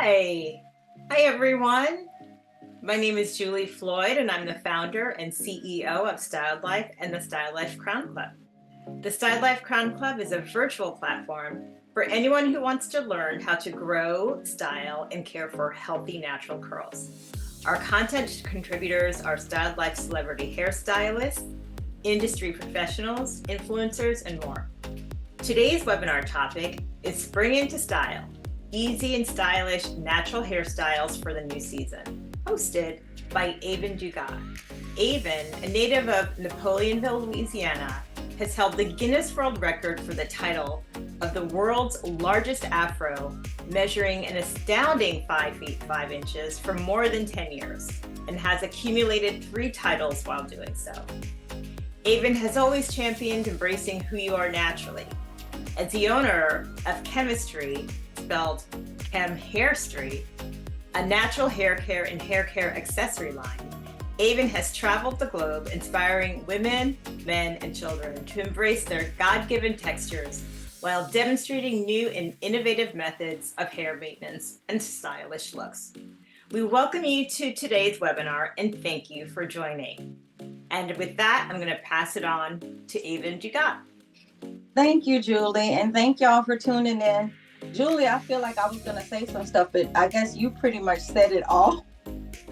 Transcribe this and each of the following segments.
Hi. Hi, everyone. My name is Julie Floyd, and I'm the founder and CEO of StyldLife and the StyldLife Crown Club. The StyldLife Crown Club is a virtual platform for anyone who wants to learn how to grow, style, and care for healthy natural curls. Our content contributors are StyldLife celebrity hairstylists, industry professionals, influencers, and more. Today's webinar topic is Spring into Style, Easy and Stylish Natural Hairstyles for the New Season, hosted by Aevin Dugas. Aevin, a native of Napoleonville, Louisiana, has held the Guinness World Record for the title of the world's largest afro, measuring an astounding 5 feet 5 inches for more than 10 years, and has accumulated 3 titles while doing so. Aevin has always championed embracing who you are naturally. As the owner of Chemistry, spelled Chem Hairstry, a natural hair care and hair care accessory line, Aevin has traveled the globe inspiring women, men, and children to embrace their God-given textures while demonstrating new and innovative methods of hair maintenance and stylish looks. We welcome you to today's webinar and thank you for joining. And with that, I'm going to pass it on to Aevin Dugas. Thank you, Julie, and thank y'all for tuning in. Julie, I feel like I was going to say some stuff, but I guess you pretty much said it all.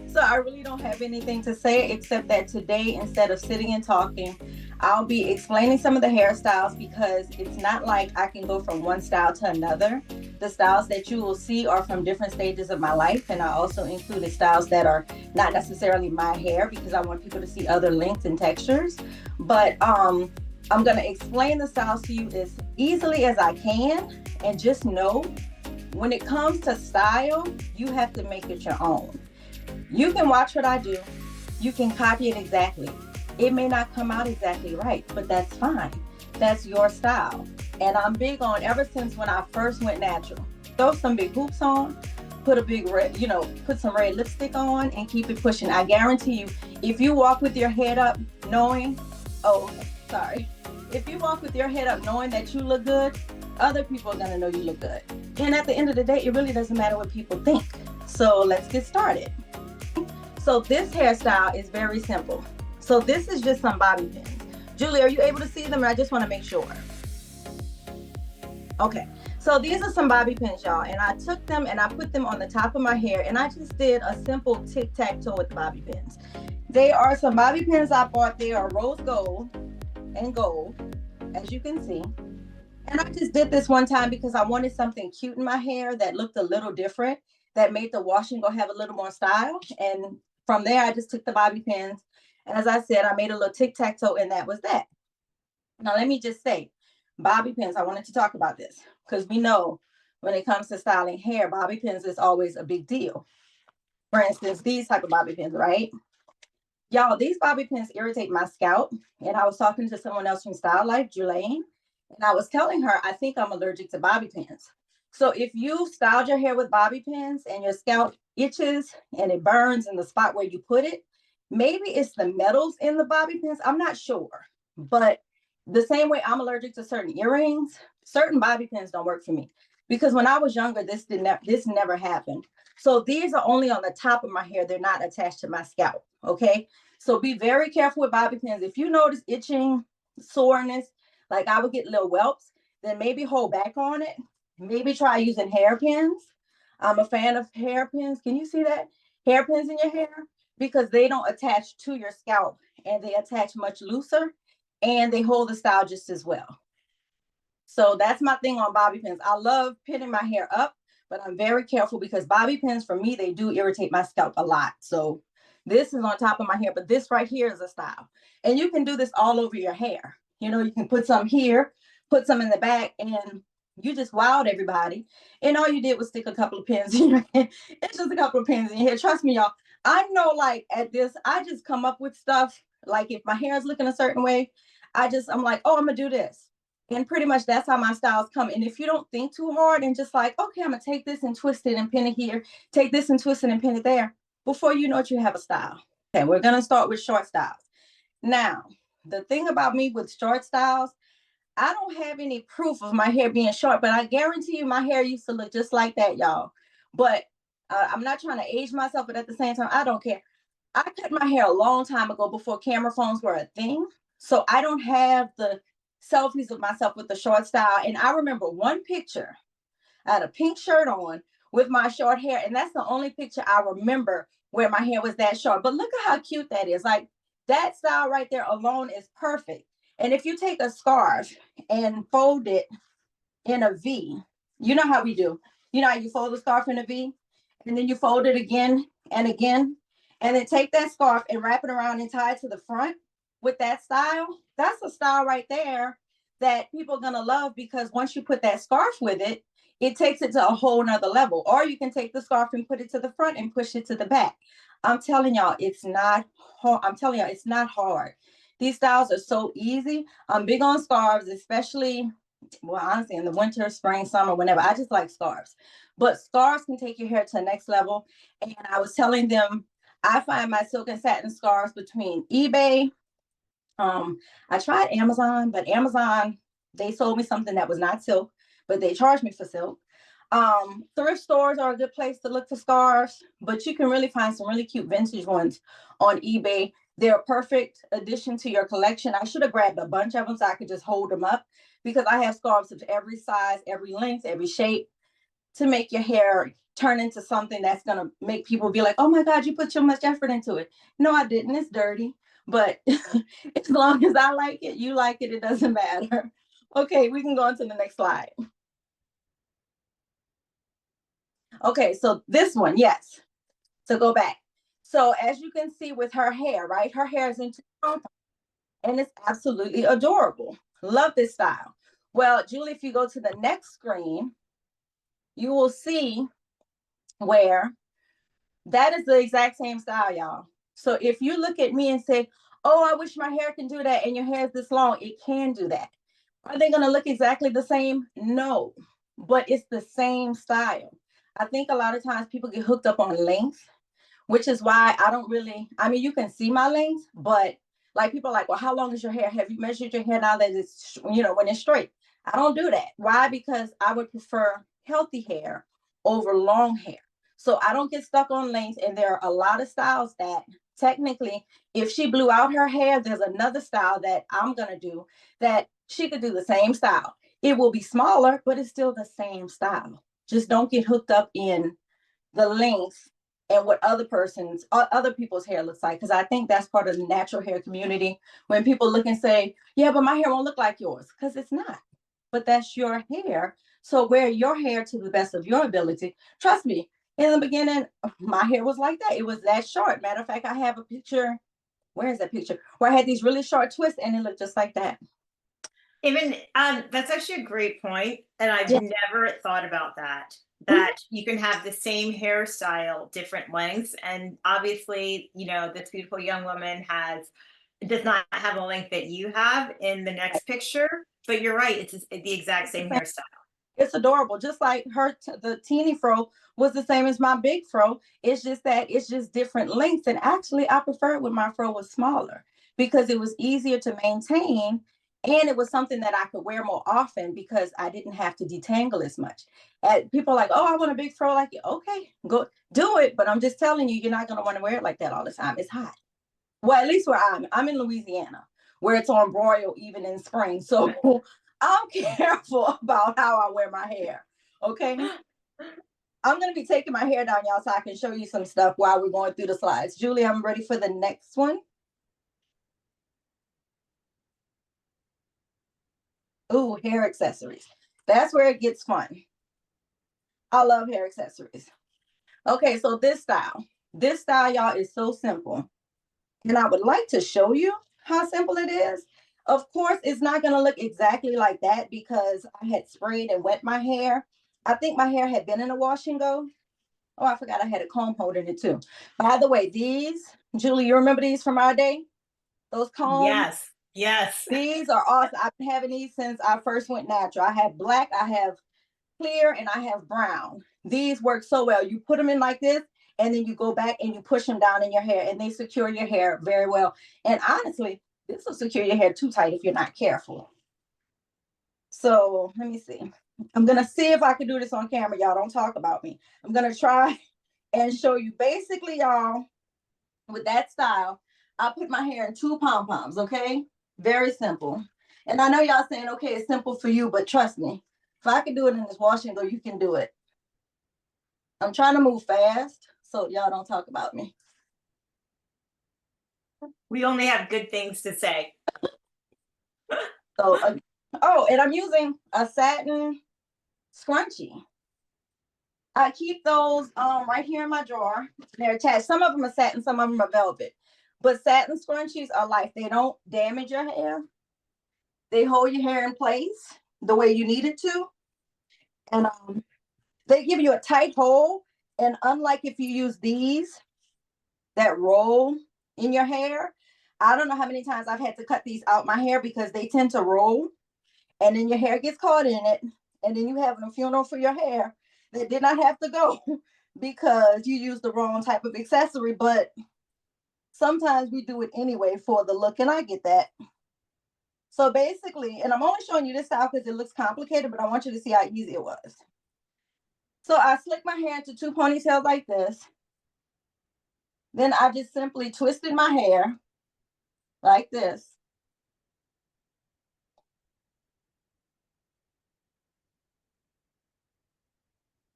So I really don't have anything to say except that today, instead of sitting and talking, I'll be explaining some of the hairstyles because it's not like I can go from one style to another. The styles that you will see are from different stages of my life, and I also included styles that are not necessarily my hair because I want people to see other lengths and textures. But I'm going to explain the styles to you as easily as I can, and just know when it comes to style, you have to make it your own. You can watch what I do. You can copy it exactly. It may not come out exactly right, but that's fine. That's your style. And I'm big on, ever since when I first went natural, throw some big hoops on, put a big red, put some red lipstick on and keep it pushing. I guarantee you, if you walk with your head up knowing, if you walk with your head up knowing that you look good, other people are going to know you look good. And at the end of the day, it really doesn't matter what people think. So let's get started. So this hairstyle is very simple. So this is just some bobby pins. Julie, are you able to see them? I just want to make sure. Okay. So these are some bobby pins, y'all. And I took them and I put them on the top of my hair. And I just did a simple tic-tac-toe with the bobby pins. They are some bobby pins I bought. They are rose gold and gold, as you can see. And I just did this one time because I wanted something cute in my hair that looked a little different, that made the wash and go have a little more style. And from there, I just took the bobby pins. And as I said, I made a little tic-tac-toe, and that was that. Now, let me just say, bobby pins, I wanted to talk about this because we know when it comes to styling hair, bobby pins is always a big deal. For instance, these type of bobby pins, right? Y'all, these bobby pins irritate my scalp. And I was talking to someone else from StyldLife, Julaine, and I was telling her, I think I'm allergic to bobby pins. So if you styled your hair with bobby pins and your scalp itches and it burns in the spot where you put it, maybe it's the metals in the bobby pins. I'm not sure. But the same way I'm allergic to certain earrings, certain bobby pins don't work for me. Because when I was younger, this never happened. So these are only on the top of my hair. They're not attached to my scalp. Okay. So be very careful with bobby pins. If you notice itching, soreness, like I would get little whelps, then maybe hold back on it. Maybe try using hairpins. I'm a fan of hairpins. Can you see that? Hairpins in your hair? Because they don't attach to your scalp and they attach much looser and they hold the style just as well. So that's my thing on bobby pins. I love pinning my hair up, but I'm very careful because bobby pins, for me, they do irritate my scalp a lot. So this is on top of my hair, but this right here is a style. And you can do this all over your hair. You can put some here, put some in the back, and you just wowed everybody. And all you did was stick a couple of pins in your hair. It's just a couple of pins in your hair. Trust me, y'all. I know, like, at this, I just come up with stuff. Like, if my hair is looking a certain way, I'm like, oh, I'm going to do this. And pretty much that's how my styles come. And if you don't think too hard and just like, okay, I'm going to take this and twist it and pin it here, take this and twist it and pin it there, before you know it, you have a style. Okay, we're going to start with short styles. Now, the thing about me with short styles, I don't have any proof of my hair being short, but I guarantee you my hair used to look just like that, y'all. But I'm not trying to age myself, but at the same time, I don't care. I cut my hair a long time ago before camera phones were a thing. So I don't have the selfies of myself with the short style. And I remember one picture. I had a pink shirt on with my short hair. And that's the only picture I remember where my hair was that short. But look at how cute that is. Like that style right there alone is perfect. And if you take a scarf and fold it in a V, you know how we do. You know how you fold the scarf in a V and then you fold it again and again, and then take that scarf and wrap it around and tie it to the front with that style. That's a style right there that people are gonna love, because once you put that scarf with it, it takes it to a whole nother level. Or you can take the scarf and put it to the front and push it to the back. I'm telling y'all, it's not hard. I'm telling y'all, it's not hard. These styles are so easy. I'm big on scarves, especially, well, honestly, in the winter, spring, summer, whenever. I just like scarves. But scarves can take your hair to the next level. And I was telling them, I find my silk and satin scarves between eBay. I tried Amazon, but Amazon, they sold me something that was not silk, but they charged me for silk. Thrift stores are a good place to look for scarves, but you can really find some really cute vintage ones on eBay. They're a perfect addition to your collection. I should have grabbed a bunch of them so I could just hold them up, because I have scarves of every size, every length, every shape, to make your hair turn into something that's going to make people be like, oh my God, you put so much effort into it. No, I didn't. It's dirty. But as long as I like it, you like it, it doesn't matter. Okay, we can go on to the next slide. Okay, so this one, yes. So go back. So as you can see with her hair, right? Her hair is into and it's absolutely adorable. Love this style. Well, Julie, if you go to the next screen, you will see where that is the exact same style, y'all. So if you look at me and say, oh, I wish my hair can do that, and your hair is this long, it can do that. Are they going to look exactly the same? No, but it's the same style. I think a lot of times people get hooked up on length, which is why I don't really, I mean, you can see my length, but like people are like, well, how long is your hair? Have you measured your hair now that it's, when it's straight? I don't do that. Why? Because I would prefer healthy hair over long hair. So I don't get stuck on length. And there are a lot of styles that technically, if she blew out her hair, there's another style that I'm going to do that she could do the same style. It will be smaller, but it's still the same style. Just don't get hooked up in the length and what other people's hair looks like. Because I think that's part of the natural hair community. When people look and say, yeah, but my hair won't look like yours, because it's not. But that's your hair. So wear your hair to the best of your ability. Trust me, in the beginning, my hair was like that. It was that short. Matter of fact, I have a picture. Where is that picture? Where I had these really short twists and it looked just like that. Even that's actually a great point, and I've never thought about that. Mhm. You can have the same hairstyle, different lengths, and obviously, this beautiful young woman does not have a length that you have in the next picture. But you're right; it's the exact same hairstyle. It's adorable. Just like the teeny fro was the same as my big fro. It's just that it's just different lengths. And actually, I prefer it when my fro was smaller, because it was easier to maintain. And it was something that I could wear more often because I didn't have to detangle as much. And people are like, oh, I want a big fro like you. Okay, go do it. But I'm just telling you, you're not going to want to wear it like that all the time. It's hot. Well, at least where I'm in Louisiana, where it's on broil even in spring. So I'm careful about how I wear my hair. Okay. I'm going to be taking my hair down, y'all, so I can show you some stuff while we're going through the slides. Julie, I'm ready for the next one. Ooh, hair accessories. That's where it gets fun. I love hair accessories. Okay, so this style, y'all, is so simple. And I would like to show you how simple it is. Of course, it's not going to look exactly like that because I had sprayed and wet my hair. I think my hair had been in a wash and go. Oh, I forgot I had a comb holder in it too. By the way, these, Julie, you remember these from our day? Those combs? Yes. These are awesome. I've been having these since I first went natural. I have black, I have clear, and I have brown. These work so well. You put them in like this, and then you go back and you push them down in your hair, and they secure your hair very well. And honestly, this will secure your hair too tight if you're not careful. So let me see. I'm going to see if I can do this on camera. Y'all don't talk about me. I'm going to try and show you. Basically, y'all, with that style, I put my hair in 2 pom-poms, okay? Very simple. And I know y'all saying, okay, it's simple for you, but trust me, if I can do it in this wash and go, you can do it. I'm trying to move fast, so y'all don't talk about me. We only have good things to say. So, oh, and I'm using a satin scrunchie. I keep those right here in my drawer. They're attached. Some of them are satin, some of them are velvet. But satin scrunchies are life. They don't damage your hair. They hold your hair in place the way you need it to. And they give you a tight hold. And unlike if you use these that roll in your hair, I don't know how many times I've had to cut these out my hair because they tend to roll. And then your hair gets caught in it. And then you have a funeral for your hair that did not have to go because you used the wrong type of accessory. But sometimes we do it anyway for the look, and I get that. So basically, and I'm only showing you this style because it looks complicated, but I want you to see how easy it was. So I slick my hair into 2 ponytails like this. Then I just simply twisted my hair like this.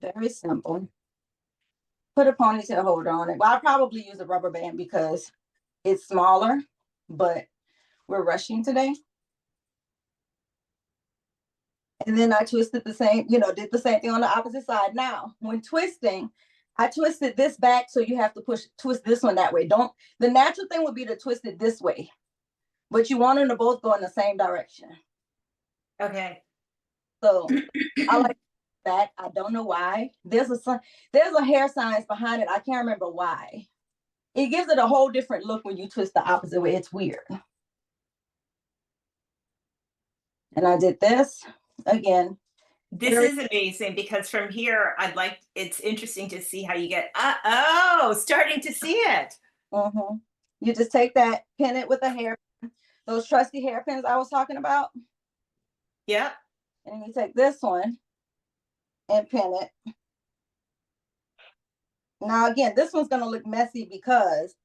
Very simple. Put a ponytail holder on it. Well, I'll probably use a rubber band because it's smaller, but we're rushing today. And then I twisted the same, did the same thing on the opposite side. Now, when twisting, I twisted this back, so you have to twist this one that way. The natural thing would be to twist it this way, but you want them to both go in the same direction. Okay. So I like that. I don't know why. There's a hair science behind it. I can't remember why. It gives it a whole different look when you twist the opposite way. It's weird. And I did this again. This is amazing because from here, it's interesting to see how you get, starting to see it. Mm-hmm. You just take that, pin it with a hair, those trusty hairpins I was talking about. Yep. And you take this one and pin it. Now, again, this one's going to look messy because,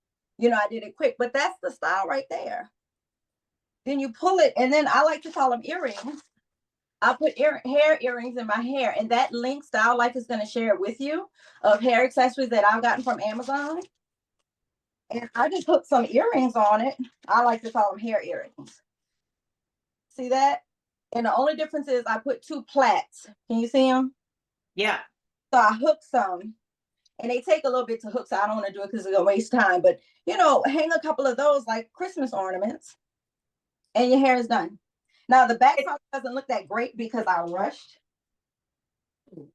I did it quick, but that's the style right there. Then you pull it, and then I like to call them earrings. I put hair earrings in my hair, and that link StyldLife is going to share it with you of hair accessories that I've gotten from Amazon. And I just put some earrings on it. I like to call them hair earrings. See that? And the only difference is I put 2 plaits. Can you see them? Yeah. So I hook some, and they take a little bit to hook, so I don't want to do it because it's going to waste time. But, hang a couple of those like Christmas ornaments, and your hair is done. Now, the back part doesn't look that great because I rushed.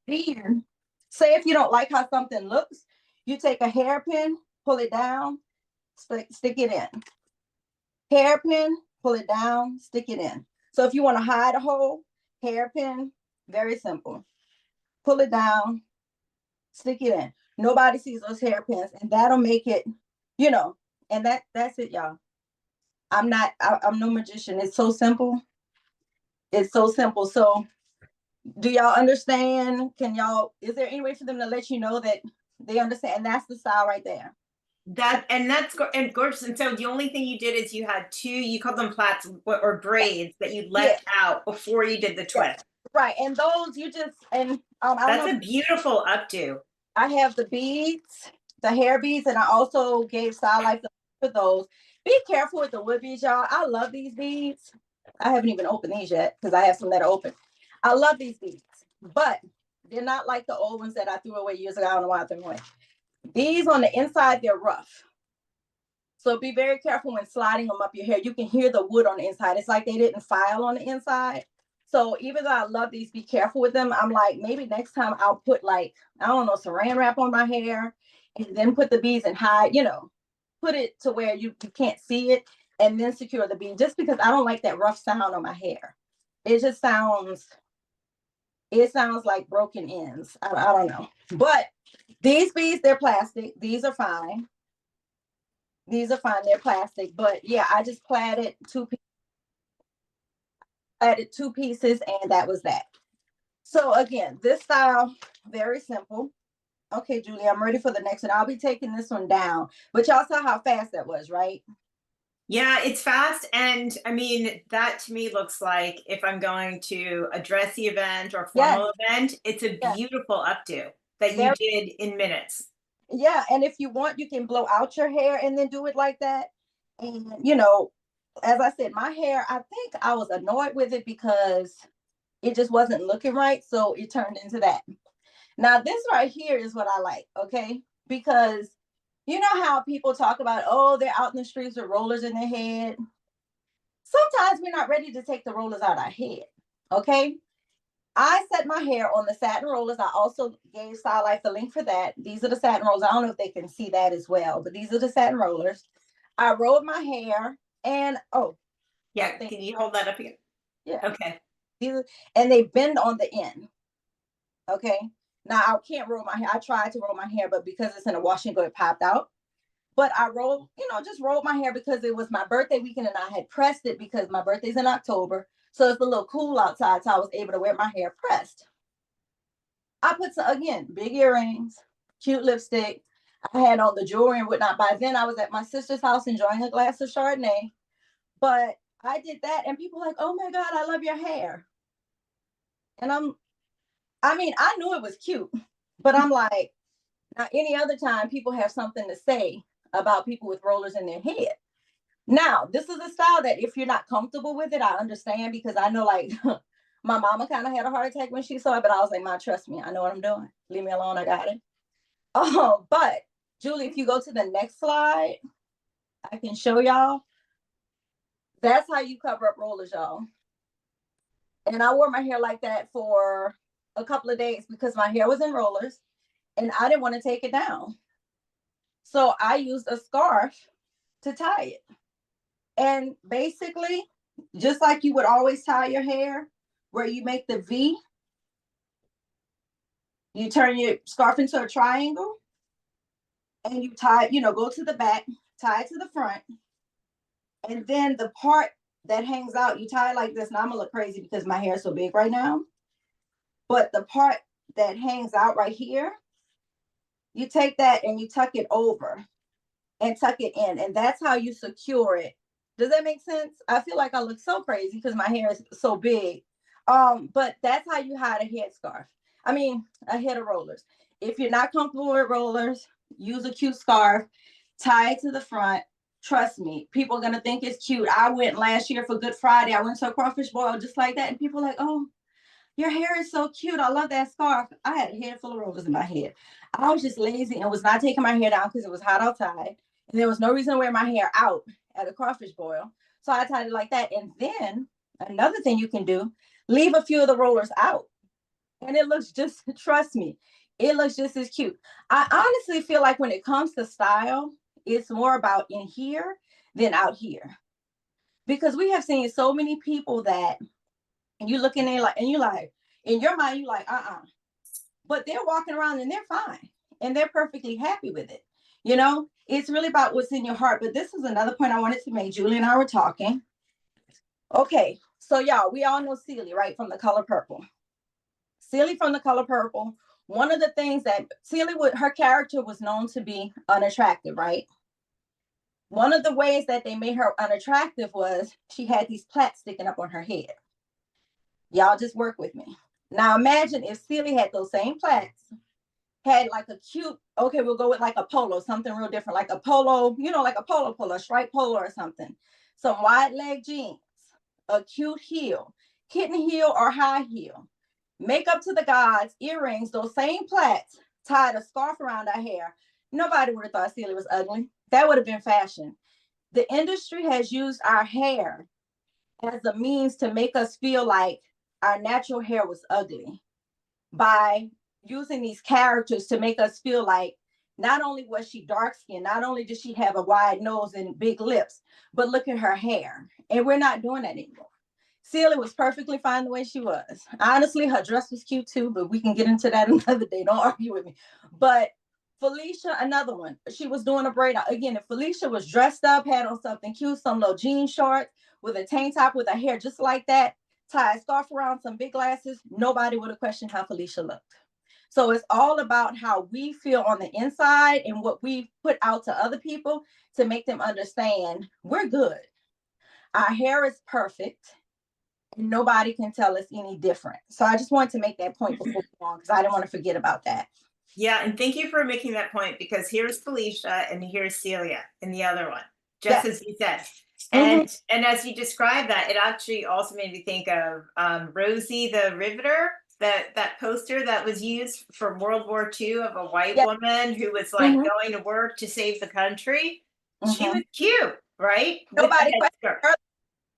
Then, say if you don't like how something looks, you take a hairpin, pull it down, stick it in. Hairpin, pull it down, stick it in. So if you want to hide a hole, hairpin, very simple. Pull it down, stick it in. Nobody sees those hairpins, and that'll make it, and that's it, y'all. I'm no magician. It's so simple. It's so simple. So do y'all understand? Is there any way for them to let you know that they understand? And that's the style right there. That's gorgeous. And so the only thing you did is you had 2, you called them plaits or braids that you left out before you did the twist. Right. And those you just, and that's a beautiful updo. I have the beads, the hair beads, and I also gave StyldLife for those. Be careful with the wood beads, y'all. I love these beads. I haven't even opened these yet because I have some that are open. I love these beads, but they're not like the old ones that I threw away years ago. I don't know why I threw them away. These on the inside, they're rough. So be very careful when sliding them up your hair. You can hear the wood on the inside. It's like they didn't file on the inside. So even though I love these, be careful with them. I'm like, maybe next time I'll put saran wrap on my hair and then put the beads and hide, put it to where you can't see it and then secure the bead, just because I don't like that rough sound on my hair. It just sounds like broken ends. I don't know. But these beads, they're plastic. These are fine. They're plastic. But yeah, I just plaited 2 pieces, and that was that. So again, this style, very simple. Okay, Julie, I'm ready for the next one. I'll be taking this one down. But y'all saw how fast that was, right? Yeah, it's fast. And I mean, that to me looks like if I'm going to a dressy event or Yes, formal event, it's a yes. beautiful updo that you Very, did in minutes. yeah. And if you want, you can blow out your hair and then do it like that. And, you know, as I said, my hair, I think I was annoyed with it because it just wasn't looking right. So it turned into that. Now, this right here is what I like, okay? Because you know how people talk about, oh, they're out in the streets with rollers in their head. Sometimes we're not ready to take the rollers out our head, okay? I set my hair on the satin rollers. I also gave StyldLife a link for that. These are the satin rollers. I don't know if they can see that as well, but these are the satin rollers. I rolled my hair and, oh, Yeah, can you hold that up again? yeah. Okay. And they bend on the end, okay? Now, I can't roll my hair. I tried to roll my hair, but because it's in a wash and go, it popped out. But I rolled, just rolled my hair because it was my birthday weekend and I had pressed it because my birthday's in October. So it's a little cool outside. So I was able to wear my hair pressed. I put some, again, big earrings, cute lipstick. I had on the jewelry and whatnot. By then I was at my sister's house enjoying a glass of Chardonnay. But I did that and people were like, oh my God, I love your hair. And I knew it was cute, but I'm like, now any other time people have something to say about people with rollers in their head. Now, this is a style that if you're not comfortable with it, I understand because I know like my mama kind of had a heart attack when she saw it, but I was like, Ma, trust me, I know what I'm doing. Leave me alone, I got it. Oh, but Julie, if you go to the next slide, I can show y'all. That's how you cover up rollers, y'all. And I wore my hair like that for a couple of days because my hair was in rollers and I didn't want to take it down. So I used a scarf to tie it. And basically, just like you would always tie your hair, where you make the V, you turn your scarf into a triangle and you tie, go to the back, tie it to the front. And then the part that hangs out, you tie it like this. Now I'm gonna look crazy because my hair is so big right now. But the part that hangs out right here, you take that and you tuck it over and tuck it in. And that's how you secure it. Does that make sense? I feel like I look so crazy because my hair is so big. But that's how you hide a headscarf. I mean, a head of rollers. If you're not comfortable with rollers, use a cute scarf, tie it to the front. Trust me, people are gonna think it's cute. I went last year for Good Friday. I went to a crawfish boil just like that, and people are like, "Oh, your hair is so cute. I love that scarf." I had a head full of rollers in my head. I was just lazy and was not taking my hair down because it was hot outside, and there was no reason to wear my hair out at a crawfish boil. So I tied it like that. And then another thing you can do, leave a few of the rollers out. And it looks just, trust me, it looks just as cute. I honestly feel like when it comes to style, it's more about in here than out here. Because we have seen so many people that, and you look in there like, and you like, in your mind, you like, but they're walking around and they're fine and they're perfectly happy with it. It's really about what's in your heart. But this is another point I wanted to make. Julie and I were talking. Okay, so y'all, we all know Celie, right, from The Color Purple. Celie from The Color Purple. One of the things that Celie would, her character was known to be unattractive, right? One of the ways that they made her unattractive was she had these plaits sticking up on her head. Y'all just work with me. Now imagine if Celie had those same plaits, had like a cute, okay, we'll go with like a polo, something real different, like a polo, like a polo, a striped polo or something. Some wide leg jeans, a cute heel, kitten heel or high heel, makeup to the gods, earrings, those same plaits, tied a scarf around her hair. Nobody would have thought Celie was ugly. That would have been fashion. The industry has used our hair as a means to make us feel like our natural hair was ugly by using these characters to make us feel like not only was she dark skinned, not only did she have a wide nose and big lips, but look at her hair. And we're not doing that anymore. Celie was perfectly fine the way she was. Honestly, her dress was cute too, but we can get into that another day. Don't argue with me. But Felicia, another one, she was doing a braid. Again, if Felicia was dressed up, had on something cute, some little jean shorts with a tank top with her hair just like that, tie a scarf around, some big glasses, nobody would have questioned how Felicia looked. So it's all about how we feel on the inside and what we put out to other people to make them understand we're good. Our hair is perfect. Nobody can tell us any different. So I just wanted to make that point before we go on because I didn't want to forget about that. Yeah, and thank you for making that point, because here's Felicia and here's Celia in the other one, just Yes. as you said. Mhm. And as you described that, it actually also made me think of Rosie the Riveter, that poster that was used for World War II of a white Yes. woman who was like Mhm. going to work to save the country. She was Mhm. cute, right? With the Nobody questioned headscarf. her.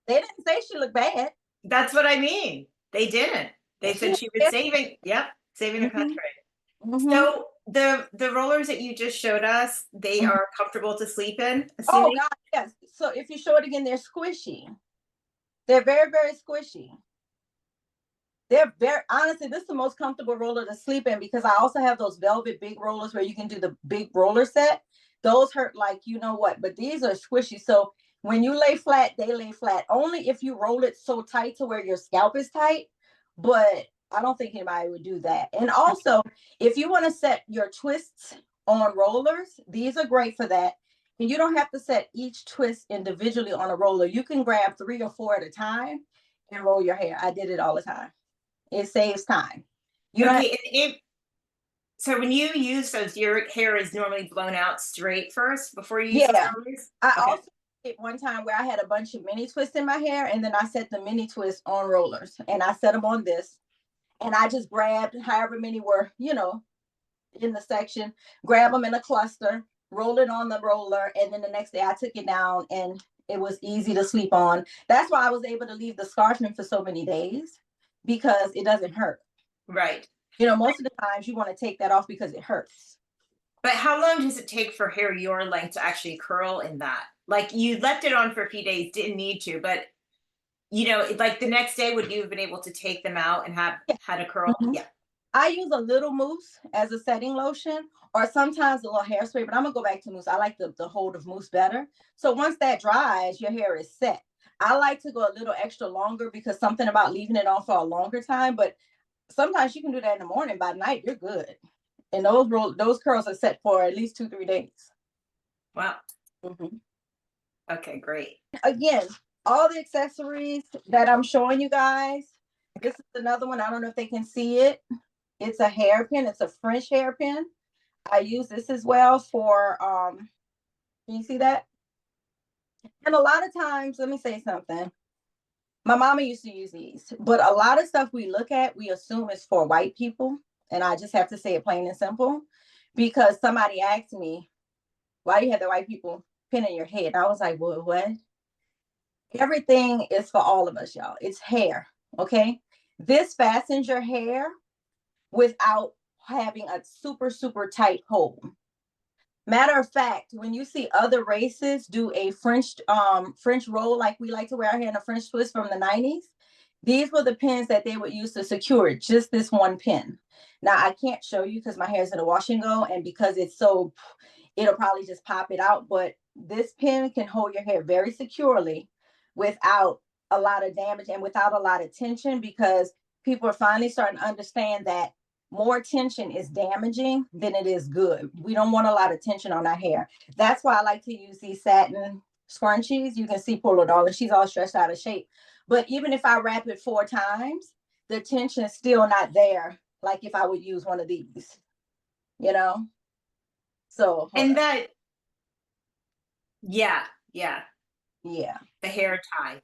They didn't say she looked bad. That's what I mean. They didn't. They She said had she was hair. saving, yep, saving the Mhm. country. Mhm. So the rollers that you just showed us, they Mhm. are comfortable to sleep in, Oh assuming? God, yes. So if you show it again, they're squishy. They're very, very squishy. They're very honestly, this is the most comfortable roller to sleep in because I also have those velvet big rollers where you can do the big roller set. Those hurt like you know what, but these are squishy. So when you lay flat, they lay flat. Only if you roll it so tight to where your scalp is tight. But I don't think anybody would do that. And also, if you want to set your twists on rollers, these are great for that. And you don't have to set each twist individually on a roller. You can grab 3 or 4 at a time and roll your hair. I did it all the time. It saves time. You don't have, Okay, so when you use those, your hair is normally blown out straight first before you use those yeah. rollers? I Okay. also did one time where I had a bunch of mini twists in my hair, and then I set the mini twists on rollers, and I set them on this, and I just grabbed however many were, in the section, grab them in a cluster, roll it on the roller, and then the next day I took it down, and it was easy to sleep on. That's why I was able to leave the scarf in for so many days because it doesn't hurt. Right. Most of the times you want to take that off because it hurts. But how long does it take for hair your length to actually curl in that? Like you left it on for a few days, didn't need to, but like the next day, would you have been able to take them out and have Yeah. had a curl? Mhm. Yeah. I use a little mousse as a setting lotion or sometimes a little hairspray, but I'm gonna go back to mousse. I like the hold of mousse better. So once that dries, your hair is set. I like to go a little extra longer because something about leaving it on for a longer time, but sometimes you can do that in the morning. By night, you're good. And those curls are set for at least 2-3 days. Wow. Mhm. Okay, great. Again, all the accessories that I'm showing you guys. This is another one. I don't know if they can see it. It's a hairpin. It's a French hairpin. I use this as well for can you see that? And a lot of times, let me say something. My mama used to use these, but a lot of stuff we look at, we assume is for white people. And I just have to say it plain and simple because somebody asked me, why do you have the white people pin in your head? I was like, well, what? Everything is for all of us, y'all. It's hair. Okay. This fastens your hair without having a super, super tight hole. Matter of fact, when you see other races do a French roll like we like to wear our hair in a French twist from the 90s, these were the pins that they would use to secure it, just this one pin. Now I can't show you because my hair is in a wash and go, and because it's so, it'll probably just pop it out. But this pin can hold your hair very securely without a lot of damage and without a lot of tension because people are finally starting to understand that more tension is damaging than it is good. We don't want a lot of tension on our hair. That's why I like to use these satin scrunchies. You can see poor little darling, she's all stretched out of shape. But even if I wrap it 4 times, the tension is still not there. Like if I would use one of these, you know? So hold And up. that, yeah, yeah, Yeah. the hair tie,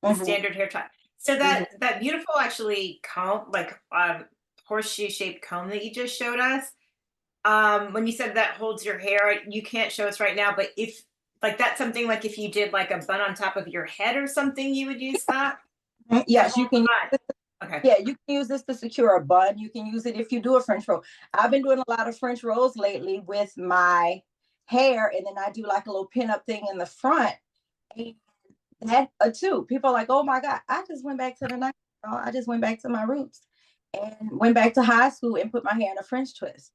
the Mm-hmm. standard hair tie. So Mm-hmm. that beautiful actually comb, like horseshoe shaped comb that you just showed us. When you said that holds your hair, you can't show us right now, but if like that's something like if you did like a bun on top of your head or something, you would use that to Yes, you hold can. the bun. Okay. Yeah, you can use this to secure a bun. You can use it if you do a French roll. I've been doing a lot of French rolls lately with my hair, and then I do like a little pin up thing in the front. And that too. People are like, oh my God, I just went back to the night. I just went back to my roots and went back to high school and put my hair in a French twist.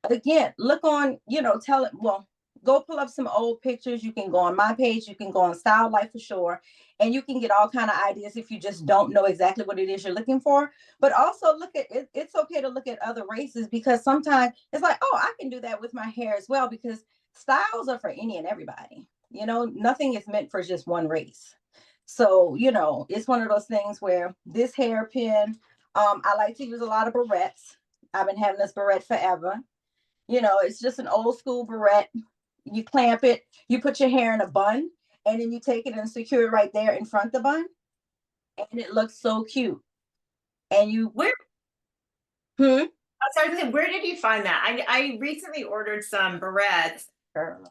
Again, look on, tell it, well, go pull up some old pictures. You can go on my page. You can go on Style Life for sure. And you can get all kind of ideas if you just don't know exactly what it is you're looking for. But also look at it. It's okay to look at other races because sometimes it's like, oh, I can do that with my hair as well because styles are for any and everybody. You know, nothing is meant for just one race. So, you know, it's one of those things where this hairpin, I like to use a lot of barrettes. I've been having this barrette forever. You know, it's just an old school barrette. You clamp it, you put your hair in a bun, and then you take it and secure it right there in front of the bun. And it looks so cute. And you Where hmm? sorry, where did you find that? I recently ordered some barrettes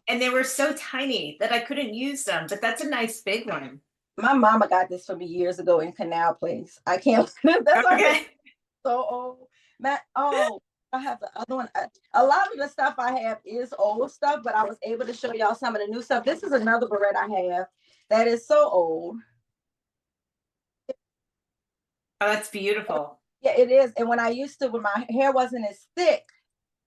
and they were so tiny that I couldn't use them, but that's a nice big one. My mama got this for me years ago in Canal Place. I can't that's already Okay. so old. Matt, oh, I have the other one. A lot of the stuff I have is old stuff, but I was able to show y'all some of the new stuff. This is another barrette I have that is so old. Oh, that's beautiful. Yeah, it is. And when I used to, when my hair wasn't as thick,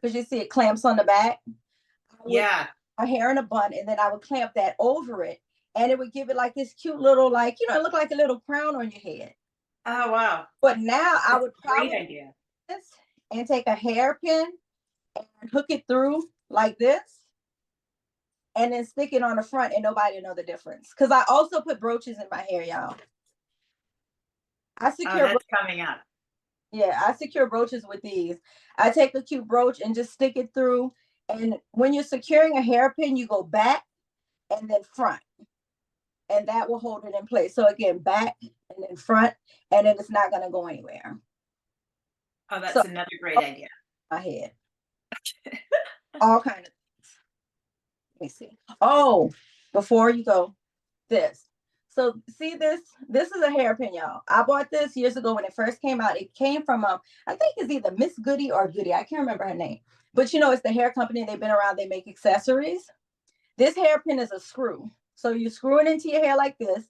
because you see it clamps on the back, I would Yeah. my hair in a bun, and then I would clamp that over it, and it would give it like this cute little, like, you know, it looked like a little crown on your head. Oh, wow. But now I That's would a great probably do idea. this and take a hairpin and hook it through like this, and then stick it on the front, and nobody know the difference. Because I also put brooches in my hair, y'all. I Oh, secure that's coming up. Yeah, I secure brooches with these. I take a cute brooch and just stick it through. And when you're securing a hairpin, you go back and then front, and that will hold it in place. So again, back and then front, and then it's not going to go anywhere. Oh, So that's another great idea. my head, all kind of. Let me see. Oh, before you go, this. So see this? This is a hairpin, y'all. I bought this years ago when it first came out. It came from I think it's either Miss Goody or Goody. I can't remember her name. But you know, it's the hair company. They've been around. They make accessories. This hairpin is a screw. So you screw it into your hair like this,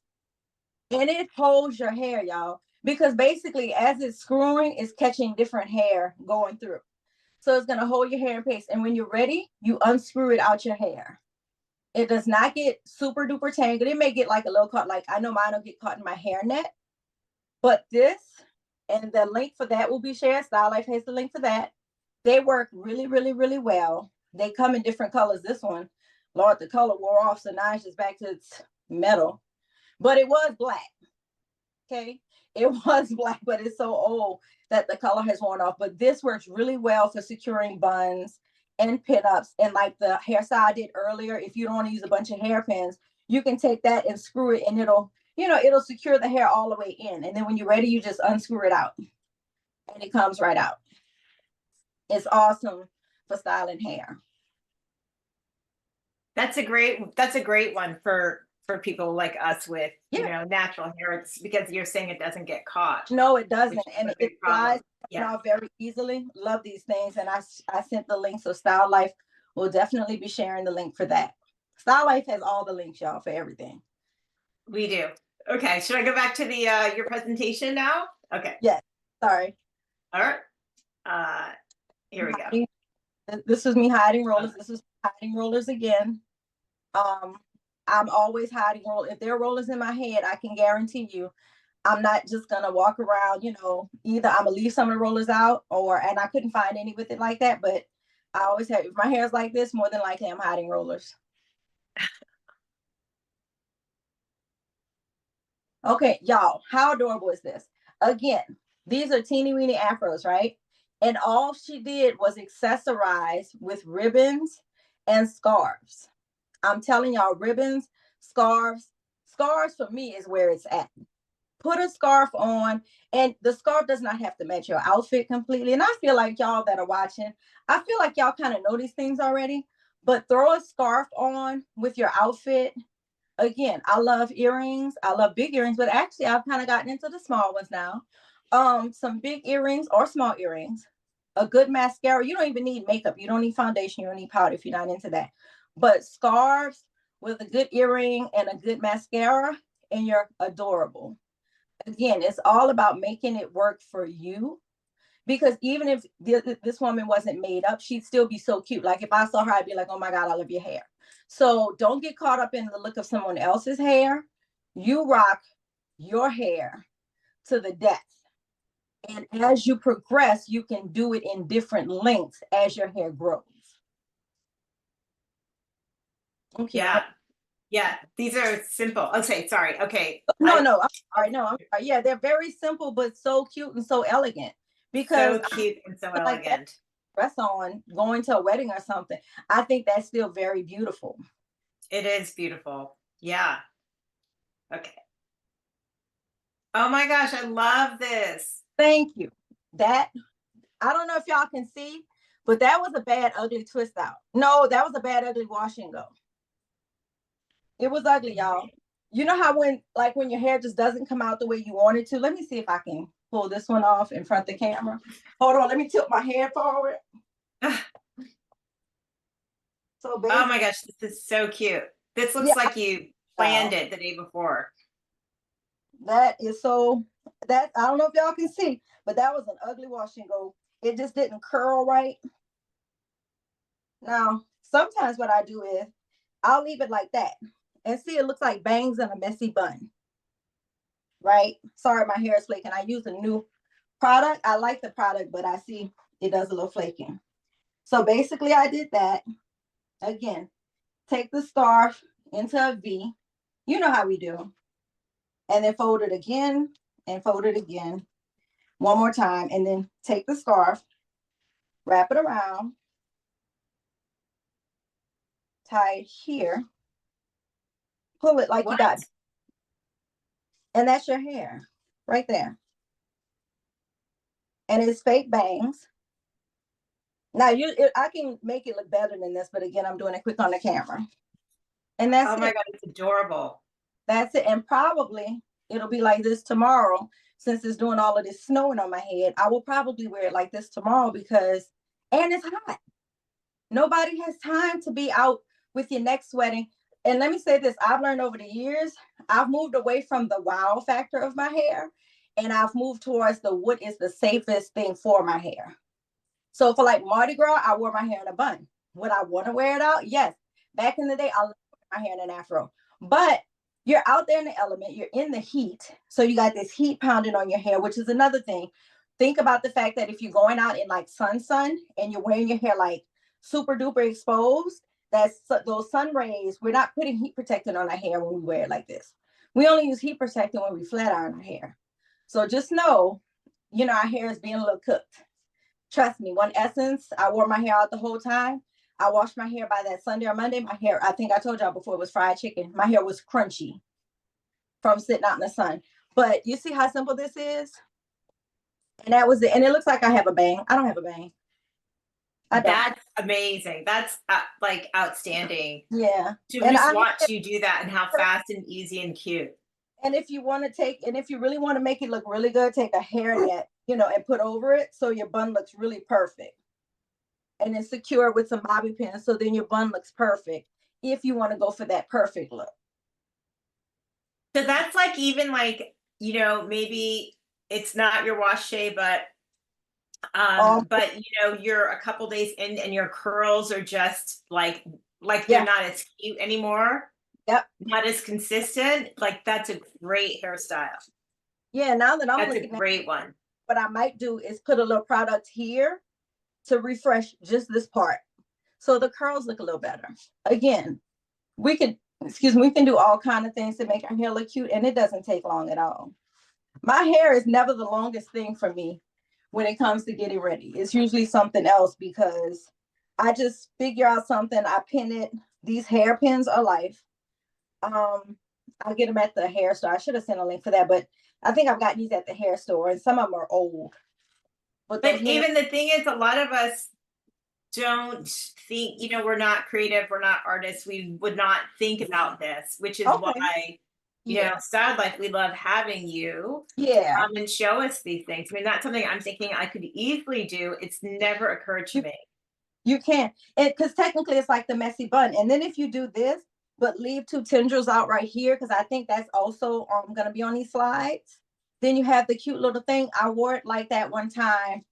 and it holds your hair, y'all. Because basically, as it's screwing, it's catching different hair going through. So it's gonna hold your hair in place. And when you're ready, you unscrew it out your hair. It does not get super duper tangled. It may get like a little caught, like I know mine will get caught in my hairnet, but this and the link for that will be shared. Style Life has the link for that. They work really, really, really well. They come in different colors. This one, Lord, the color wore off, so now it's just back to its metal. But it was black. Okay. It was black, but it's so old that the color has worn off. But this works really well for securing buns and pinups. And like the hairstyle I did earlier, if you don't want to use a bunch of hairpins, you can take that and screw it, and it'll secure the hair all the way in. And then when you're ready, you just unscrew it out and it comes right out. It's awesome for styling hair. That's a great one for people like us with, Yeah. natural hair. It's because you're saying it doesn't get caught, No, it which doesn't. is And a it big slides problem. Yeah. off very easily. Love these things. And I sent the link. So Style Life will definitely be sharing the link for that. Style Life has all the links, y'all, for everything. We do. Okay, should I go back to the your presentation now? Okay. Yes. Sorry. All right. Here we go. This is me hiding rollers. This is hiding rollers again. I'm always hiding rollers. If there are rollers in my head, I can guarantee you I'm not just gonna walk around, either I'm gonna leave some of the rollers out and I couldn't find any with it like that, but I always have, if my hair is like this, more than likely I'm hiding rollers. Okay, y'all, how adorable is this? Again, these are teeny weeny afros, right? And all she did was accessorize with ribbons and scarves. I'm telling y'all, ribbons, scarves for me is where it's at. Put a scarf on, and the scarf does not have to match your outfit completely. And I feel like y'all that are watching, I feel like y'all kind of know these things already, but throw a scarf on with your outfit. Again, I love earrings. I love big earrings, but actually I've kind of gotten into the small ones now. Some big earrings or small earrings, a good mascara. You don't even need makeup. You don't need foundation. You don't need powder if you're not into that. But scarves with a good earring and a good mascara, and you're adorable. Again, it's all about making it work for you. because even if this woman wasn't made up, she'd still be so cute. Like if I saw her, I'd be like, oh my God, I love your hair. So don't get caught up in the look of someone else's hair. You rock your hair to the death. And as you progress, you can do it in different lengths as your hair grows. Okay. Yeah. Yeah. These are simple. Okay. Sorry. Okay. No, I'm sorry. No, I'm sorry. Yeah, they're very simple, but so cute and so elegant. Because So cute and so like that elegant. dress on, going to a wedding or something, I think that's still very beautiful. It is beautiful. Yeah. Okay. Oh my gosh, I love this. Thank you. That, I don't know if y'all can see, but that was a bad, ugly twist out. No, that was a bad, ugly wash and go. It was ugly, y'all. You know how when your hair just doesn't come out the way you want it to? Let me see if I can pull this one off in front of the camera. Hold on, let me tilt my hair forward. So oh my gosh, this is so cute. This looks like you planned it the day before. That is so, that, I don't know if y'all can see, but that was an ugly wash and go. It just didn't curl right. Now, sometimes what I do is I'll leave it like that and see it looks like bangs in a messy bun. Right? Sorry, my hair is flaking. I use a new product. I like the product, but I see it does a little flaking. So basically I did that. Again, take the scarf into a V. You know how we do. And then fold it again and fold it again. One more time. And then take the scarf, wrap it around, tie it here, pull it like you got. And that's your hair right there. And it's fake bangs. Now I can make it look better than this, but again, I'm doing it quick on the camera. And that's oh my God, it's adorable. That's it. And probably it'll be like this tomorrow, since it's doing all of this snowing on my head. I will probably wear it like this tomorrow because, and it's hot. Nobody has time to be out with your neck sweating. And let me say this, I've learned over the years, I've moved away from the wow factor of my hair, and I've moved towards what is the safest thing for my hair. So for like Mardi Gras, I wore my hair in a bun. Would I want to wear it out? Yes. Back in the day, I loved my hair in an afro. But you're out there in the element, you're in the heat. So you got this heat pounding on your hair, which is another thing. Think about the fact that if you're going out in like sun and you're wearing your hair like super duper exposed, that's those sun rays, we're not putting heat protectant on our hair when we wear it like this. We only use heat protectant when we flat iron our hair. So just know, our hair is being a little cooked. Trust me, one essence, I wore my hair out the whole time. I washed my hair by that Sunday or Monday. My hair, I think I told y'all before, it was fried chicken. My hair was crunchy from sitting out in the sun. But you see how simple this is? And that was it. And it looks like I have a bang. I don't have a bang. That's amazing. That's like outstanding. Yeah. To just watch you do that and how fast and easy and cute. And if you really want to make it look really good, take a hairnet, and put over it so your bun looks really perfect. And then secure it with some bobby pins so then your bun looks perfect if you want to go for that perfect look. So that's like even like, maybe it's not your wash day, but you're a couple days in and your curls are just like they're not as cute anymore. Yep. Not as consistent. Like that's a great hairstyle. Yeah, now that I'm that's a great one. What I might do is put a little product here to refresh just this part. So the curls look a little better. Again, we can do all kinds of things to make our hair look cute, and it doesn't take long at all. My hair is never the longest thing for me when it comes to getting ready. It's usually something else because I just figure out something, I pin it. These hair pins are life. I get them at the hair store. I should have sent a link for that, but I think I've gotten these at the hair store, and some of them are old. But even the thing is, a lot of us don't think, we're not creative, we're not artists, we would not think about this, which is why, StyldLife, we love having you come and show us these things. I mean, that's something I'm thinking I could easily do. It's never occurred to me. You can, because technically it's like the messy bun. And then if you do this, but leave 2 tendrils out right here, because I think that's also going to be on these slides. Then you have the cute little thing. I wore it like that one time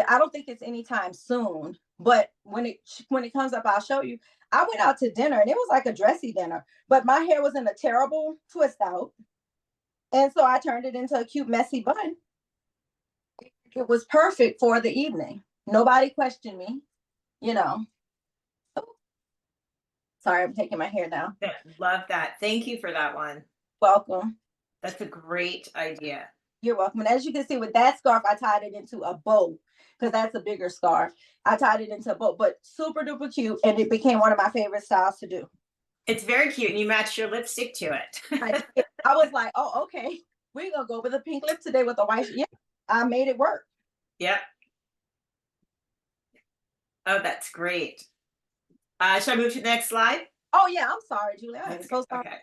I don't think it's anytime soon, but when it comes up, I'll show you. I went out to dinner and it was like a dressy dinner, but my hair was in a terrible twist out. And so I turned it into a cute, messy bun. It was perfect for the evening. Nobody questioned me, you know. Oh, sorry, I'm taking my hair down. Love that. Thank you for that one. Welcome. That's a great idea. You're welcome. And as you can see with that scarf, I tied it into a bow because that's a bigger scarf. I tied it into a bow, but super duper cute. And it became one of my favorite styles to do. It's very cute. And you matched your lipstick to it. I was like, oh, okay. We're going to go with a pink lip today with a white. Yeah, I made it work. Yep. Oh, that's great. Should I move to the next slide? Oh, yeah. I'm sorry, Julie. I'm so sorry. Okay.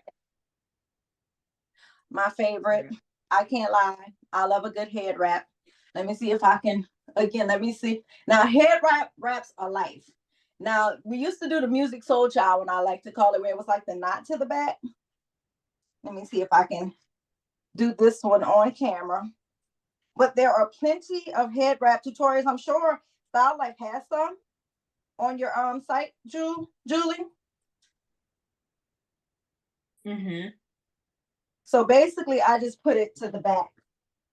My favorite. I can't lie. I love a good head wrap. Let me see if I can, again, let me see. Now, head wraps are life. Now, we used to do the music soul child, when I like to call it, where it was like the knot to the back. Let me see if I can do this one on camera. But there are plenty of head wrap tutorials. I'm sure StyldLife has some on your site, Julie. Mm-hmm. So basically, I just put it to the back.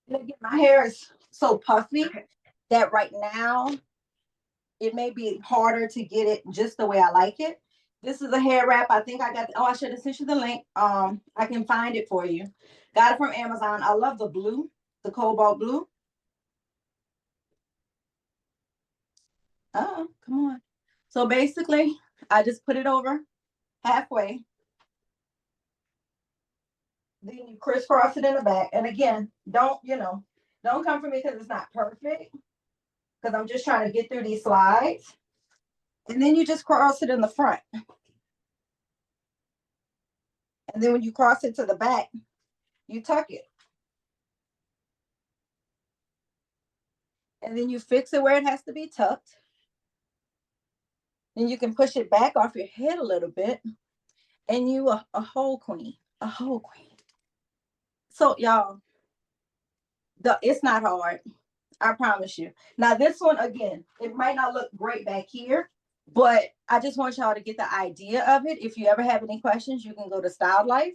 And again, my hair is so puffy that right now it may be harder to get it just the way I like it. This is a hair wrap. I think I got. Oh, I should have sent you the link. I can find it for you. Got it from Amazon. I love the blue, the cobalt blue. Oh, come on. So basically, I just put it over halfway. Then you crisscross it in the back. And again, don't come for me because it's not perfect. Because I'm just trying to get through these slides. And then you just cross it in the front. And then when you cross it to the back, you tuck it. And then you fix it where it has to be tucked. Then you can push it back off your head a little bit. And you a whole queen. A whole queen. So y'all, it's not hard. I promise you. Now this one, again, it might not look great back here, but I just want y'all to get the idea of it. If you ever have any questions, you can go to StyldLife.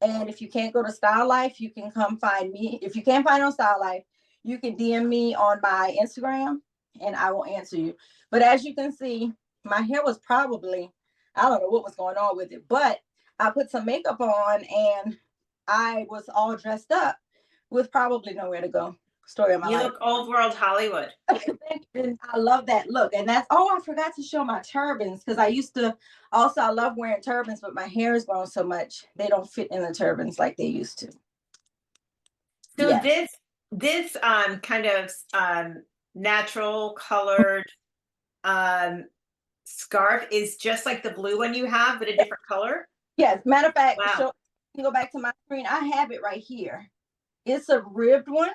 And if you can't go to StyldLife, you can come find me. If you can't find on StyldLife, you can DM me on my Instagram and I will answer you. But as you can see, my hair was probably, I don't know what was going on with it, but I put some makeup on and I was all dressed up with probably nowhere to go. Story of my life. You look old world Hollywood. And I love that look. And that's, oh, I forgot to show my turbans because I love wearing turbans, but my hair is grown so much they don't fit in the turbans like they used to. So yes. this kind of natural colored scarf is just like the blue one you have, but a different color? Yes. Matter of fact, wow. So you go back to my screen. I have it right here. It's a ribbed one.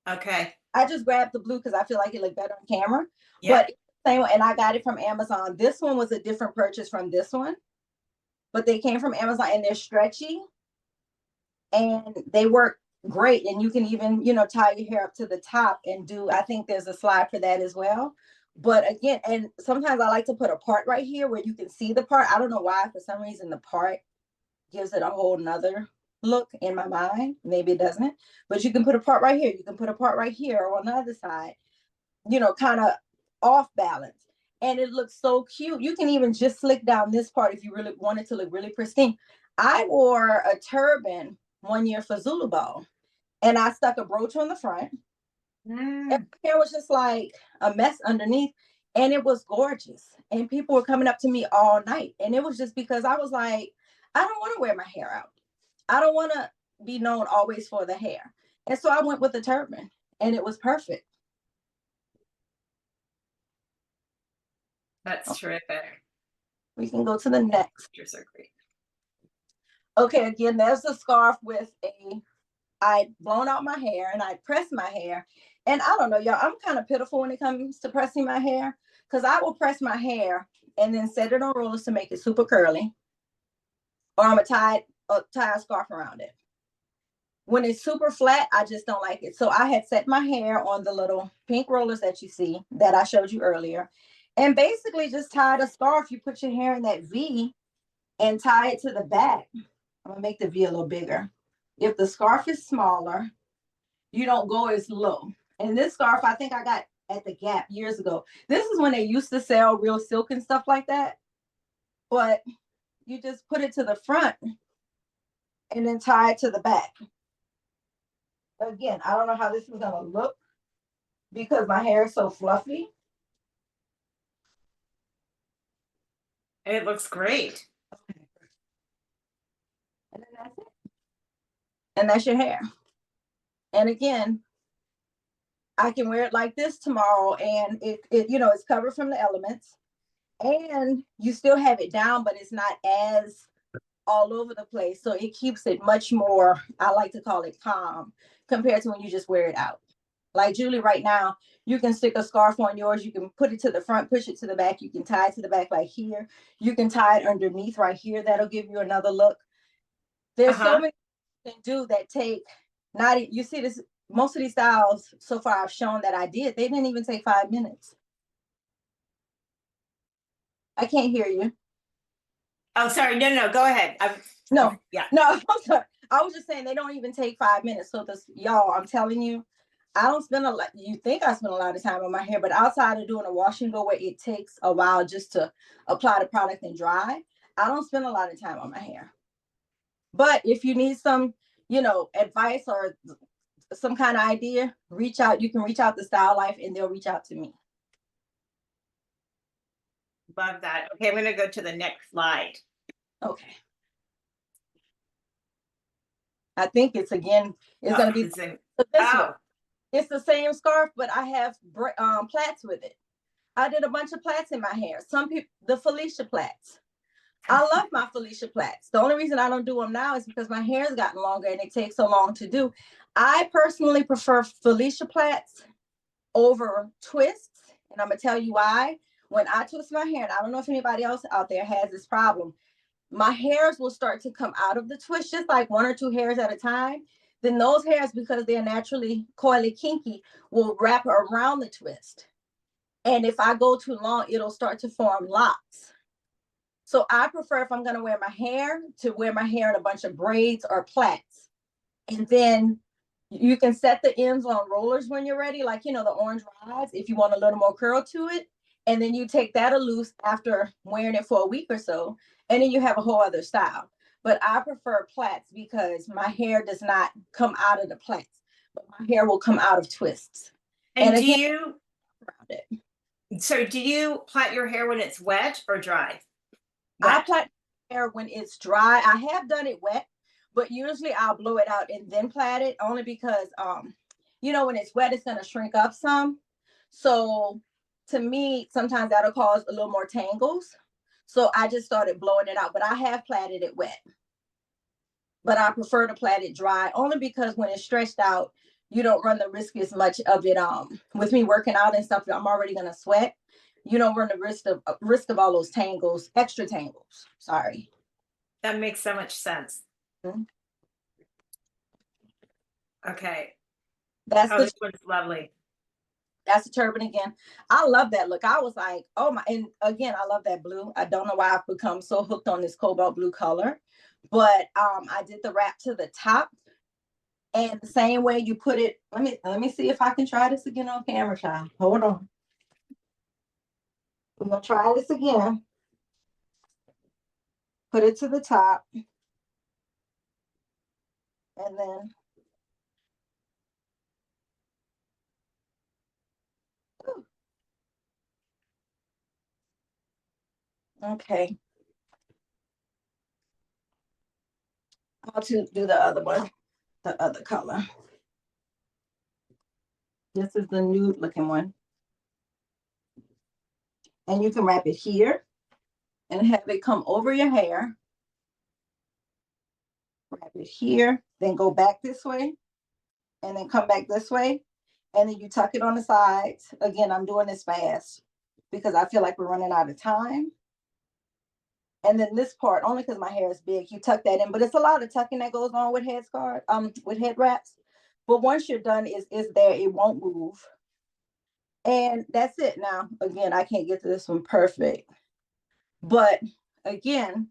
Okay. I just grabbed the blue because I feel like it looked better on camera. Yep. But same one, and I got it from Amazon. This one was a different purchase from this one, but they came from Amazon and they're stretchy and they work great. And you can even, tie your hair up to the top and do, I think there's a slide for that as well. But again, and sometimes I like to put a part right here where you can see the part. I don't know why, for some reason, the part gives it a whole nother look in my mind. Maybe it doesn't, but you can put a part right here. You can put a part right here or on the other side, kind of off balance. And it looks so cute. You can even just slick down this part if you really want it to look really pristine. I wore a turban one year for Zulu Ball and I stuck a brooch on the front. And my hair was just like a mess underneath and it was gorgeous. And people were coming up to me all night. And it was just because I was like, I don't want to wear my hair out. I don't want to be known always for the hair. And so I went with the turban and it was perfect. That's terrific. We can go to the next. You're so great. Okay, again, there's a scarf with I'd blown out my hair and I pressed my hair. And I don't know, y'all, I'm kind of pitiful when it comes to pressing my hair because I will press my hair and then set it on rollers to make it super curly. Or I'm going to tie a scarf around it. When it's super flat, I just don't like it. So I had set my hair on the little pink rollers that you see that I showed you earlier. And basically just tied a scarf. You put your hair in that V and tie it to the back. I'm gonna make the V a little bigger. If the scarf is smaller, you don't go as low. And this scarf, I think I got at the Gap years ago. This is when they used to sell real silk and stuff like that. But you just put it to the front and then tie it to the back. Again, I don't know how this is gonna look because my hair is so fluffy. It looks great. Okay. And then that's it. And that's your hair. And again, I can wear it like this tomorrow, and it you know, it's covered from the elements, and you still have it down, but it's not as all over the place. So it keeps it much more, I like to call it calm, compared to when you just wear it out. Like Julie, right now, you can stick a scarf on yours. You can put it to the front, push it to the back. You can tie it to the back like here. You can tie it underneath right here. That'll give you another look. There's so many things you can do that take not, you see this, most of these styles so far I've shown that I did, they didn't even take 5 minutes. I can't hear you. Oh, sorry. No, go ahead. No, yeah. No, I'm sorry. I was just saying they don't even take 5 minutes. So this, y'all, I'm telling you, I don't spend a lot. You think I spend a lot of time on my hair, but outside of doing a wash and go where it takes a while just to apply the product and dry, I don't spend a lot of time on my hair. But if you need some, you know, advice or some kind of idea, reach out. You can reach out to StyldLife and they'll reach out to me. Love that. Okay, I'm going to go to the next slide. Okay. I think it's again, it's going to be this one. It's the same scarf, but I have plaits with it. I did a bunch of plaits in my hair. Some people, the Felicia plaits. I love my Felicia plaits. The only reason I don't do them now is because my hair's gotten longer and it takes so long to do. I personally prefer Felicia plaits over twists, and I'm gonna tell you why. When I twist my hair, and I don't know if anybody else out there has this problem, my hairs will start to come out of the twist, just like 1 or 2 hairs at a time. Then those hairs, because they're naturally coily kinky, will wrap around the twist. And if I go too long, it'll start to form locks. So I prefer, if I'm going to wear my hair, to wear my hair in a bunch of braids or plaits. And then you can set the ends on rollers when you're ready, like, you know, the orange rods, if you want a little more curl to it. And then you take that loose after wearing it for a week or so, and then you have a whole other style. But I prefer plaits because my hair does not come out of the plaits, but my hair will come out of twists. And again, do you plait your hair when it's wet or dry? Wet. I plait hair when it's dry. I have done it wet, but usually I'll blow it out and then plait it, only because you know, when it's wet, it's gonna shrink up some. So to me, sometimes that'll cause a little more tangles. So I just started blowing it out, but I have plaited it wet. But I prefer to plait it dry, only because when it's stretched out, you don't run the risk as much of it. With me working out and stuff, I'm already gonna sweat. You don't run the risk of all those tangles, extra tangles. Sorry. That makes so much sense. Mm-hmm. Okay. This one's lovely. That's a turban again. I love that look. I was like, oh my, and again, I love that blue. I don't know why I've become so hooked on this cobalt blue color, but I did the wrap to the top. And the same way you put it, let me see if I can try this again on camera, child. Hold on. I'm gonna try this again. Put it to the top. And then okay. I'll do the other one, the other color. This is the nude looking one. And you can wrap it here and have it come over your hair. Wrap it here, then go back this way, and then come back this way. And then you tuck it on the sides. Again, I'm doing this fast because I feel like we're running out of time. And then this part, only because my hair is big, you tuck that in. But it's a lot of tucking that goes on with with head wraps. But once you're done, it's there. It won't move. And that's it. Now, again, I can't get to this one perfect. But again,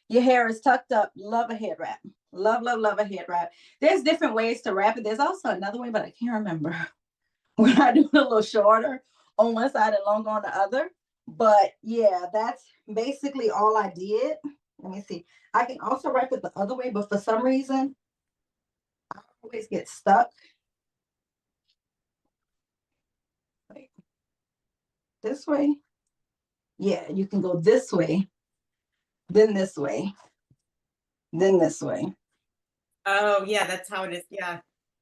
your hair is tucked up. Love a head wrap. Love, love, love a head wrap. There's different ways to wrap it. There's also another way, but I can't remember. When I do it a little shorter on one side and longer on the other. But yeah, that's basically all I did. Let me see. I can also wrap it the other way, but for some reason, I always get stuck. Wait, this way. Yeah, you can go this way, then this way, then this way. Oh, yeah, that's how it is. Yeah.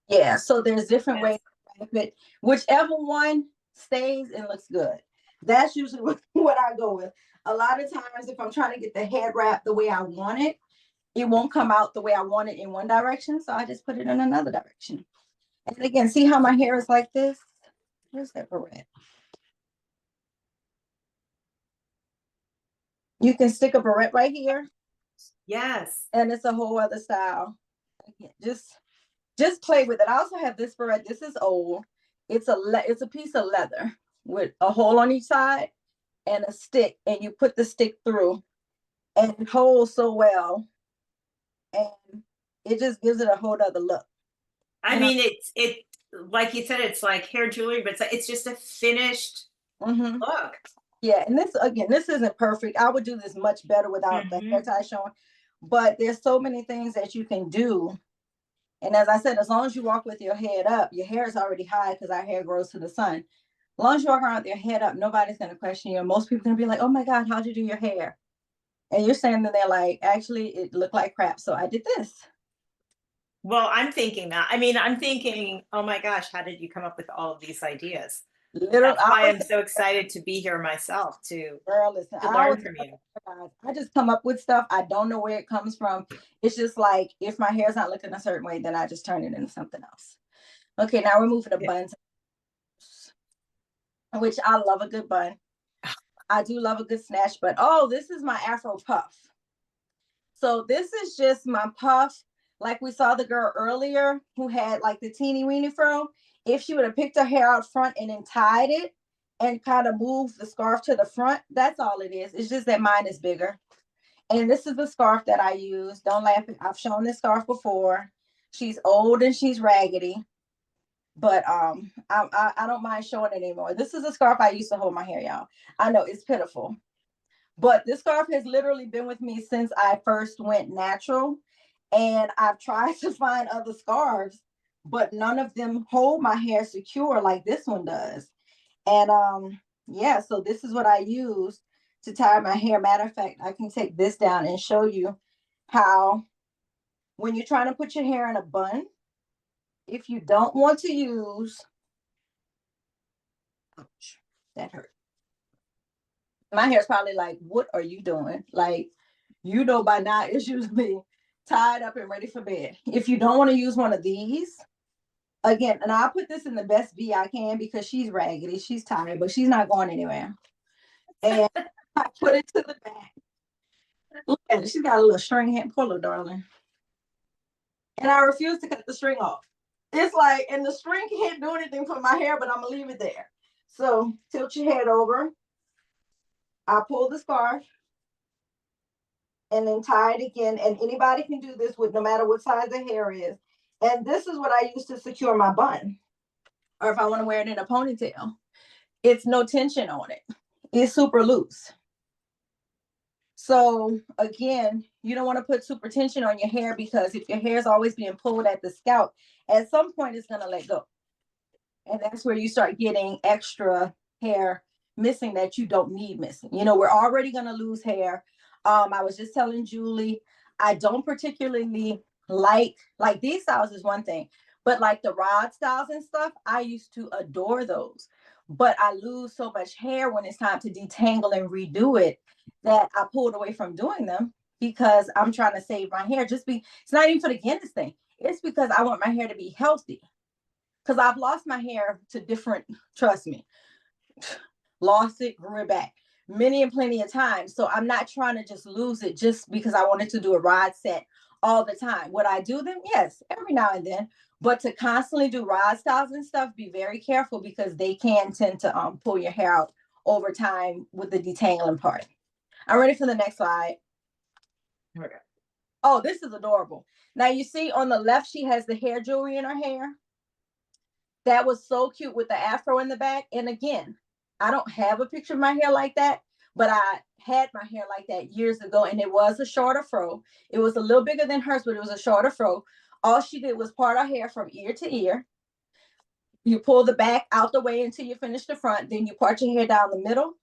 Yeah, so there's different Yes. ways to wrap it. Whichever one stays and looks good. That's usually what I go with. A lot of times, if I'm trying to get the head wrap the way I want it won't come out the way I want it in one direction. So I just put it in another direction. And again, see how my hair is like this? Where's that barrette? You can stick a barrette right here. Yes. And it's a whole other style. Just play with it. I also have this barrette. This is old. It's a piece of leather with a hole on each side and a stick. And you put the stick through and it holds so well. And it just gives it a whole other look. I mean, it like you said, it's like hair jewelry, but it's just a finished look. Yeah, and this isn't perfect. I would do this much better without the hair tie showing, but there's so many things that you can do. And as I said, as long as you walk with your head up, your hair is already high because our hair grows to the sun. As long as you walk around with your head up, nobody's going to question you. And most people are going to be like, oh my God, how'd you do your hair? And you're standing there like, actually, it looked like crap. So I did this. Well, I'm thinking that. I mean, I'm thinking, oh my gosh, how did you come up with all of these ideas? Literally, That's why I'm so excited to be here myself to listen, learn from you. I just come up with stuff. I don't know where it comes from. It's just like if my hair's not looking a certain way, then I just turn it into something else. Okay, now we're moving to buns, which I love a good bun. I do love a good snatch, but oh, this is my Afro puff. So this is just my puff. Like we saw the girl earlier who had like the teeny weeny fro. If she would have picked her hair out front and then tied it and kind of moved the scarf to the front, that's all it is. It's just that mine is bigger. And this is the scarf that I use. Don't laugh. I've shown this scarf before. She's old and she's raggedy, but I don't mind showing it anymore. This is a scarf I used to hold my hair, y'all. I know it's pitiful, but this scarf has literally been with me since I first went natural. And I've tried to find other scarves, but none of them hold my hair secure like this one does. And yeah, so this is what I use to tie my hair. Matter of fact, I can take this down and show you how when you're trying to put your hair in a bun, if you don't want to use, ouch, that hurt. My hair's probably like, what are you doing? Like, you know, by now it's usually tied up and ready for bed. If you don't want to use one of these, again, and I'll put this in the best V I can because she's raggedy, she's tired, but she's not going anywhere. And I put it to the back. Look at it, she's got a little string hand. Poor little darling. And I refuse to cut the string off. It's like, and the string can't do anything for my hair, but I'm gonna leave it there. So tilt your head over. I pull the scarf and then tie it again. And anybody can do this with no matter what size the hair is. And this is what I use to secure my bun. Or if I want to wear it in a ponytail, it's no tension on it. It's super loose. So again, you don't want to put super tension on your hair because if your hair is always being pulled at the scalp, at some point it's going to let go. And that's where you start getting extra hair missing that you don't need missing. You know, we're already going to lose hair. I was just telling Julie, I don't particularly like these styles is one thing, but like the rod styles and stuff, I used to adore those. But I lose so much hair when it's time to detangle and redo it that I pulled away from doing them because I'm trying to save my hair. It's not even for the Guinness thing. It's because I want my hair to be healthy. Because I've lost my hair to different, trust me, lost it, grew it back. many and plenty of times. So I'm not trying to just lose it just because I wanted to do a rod set all the time. Would I do them? Yes, every now and then. But to constantly do rod styles and stuff, be very careful because they can tend to pull your hair out over time with the detangling part. I'm ready for the next slide. Here we go. Oh, this is adorable. Now you see on the left, she has the hair jewelry in her hair. That was so cute with the afro in the back. And again, I don't have a picture of my hair like that, but I had my hair like that years ago, and it was a shorter fro. It was a little bigger than hers, but it was a shorter fro. All she did was part her hair from ear to ear. You pull the back out the way until you finish the front. Then you part your hair down the middle,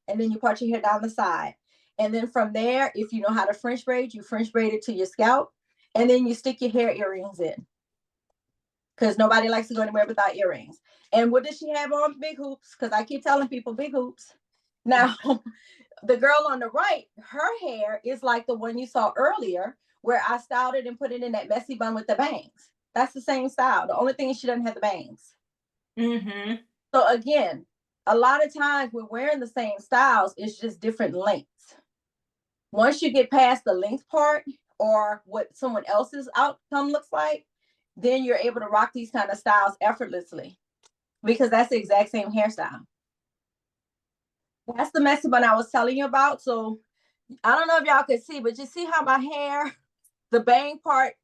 and then you part your hair down the side. And then from there, if you know how to French braid, you French braid it to your scalp, and then you stick your hair earrings in, because nobody likes to go anywhere without earrings. And what does she have on? Big hoops, because I keep telling people big hoops. Now, the girl on the right, her hair is like the one you saw earlier, where I styled it and put it in that messy bun with the bangs. That's the same style. The only thing is she doesn't have the bangs. Mm-hmm. So again, a lot of times we're wearing the same styles, it's just different lengths. Once you get past the length part or what someone else's outcome looks like, then you're able to rock these kind of styles effortlessly, because that's the exact same hairstyle. That's the messy bun I was telling you about. So I don't know if y'all can see, but you see how my hair, the bang part,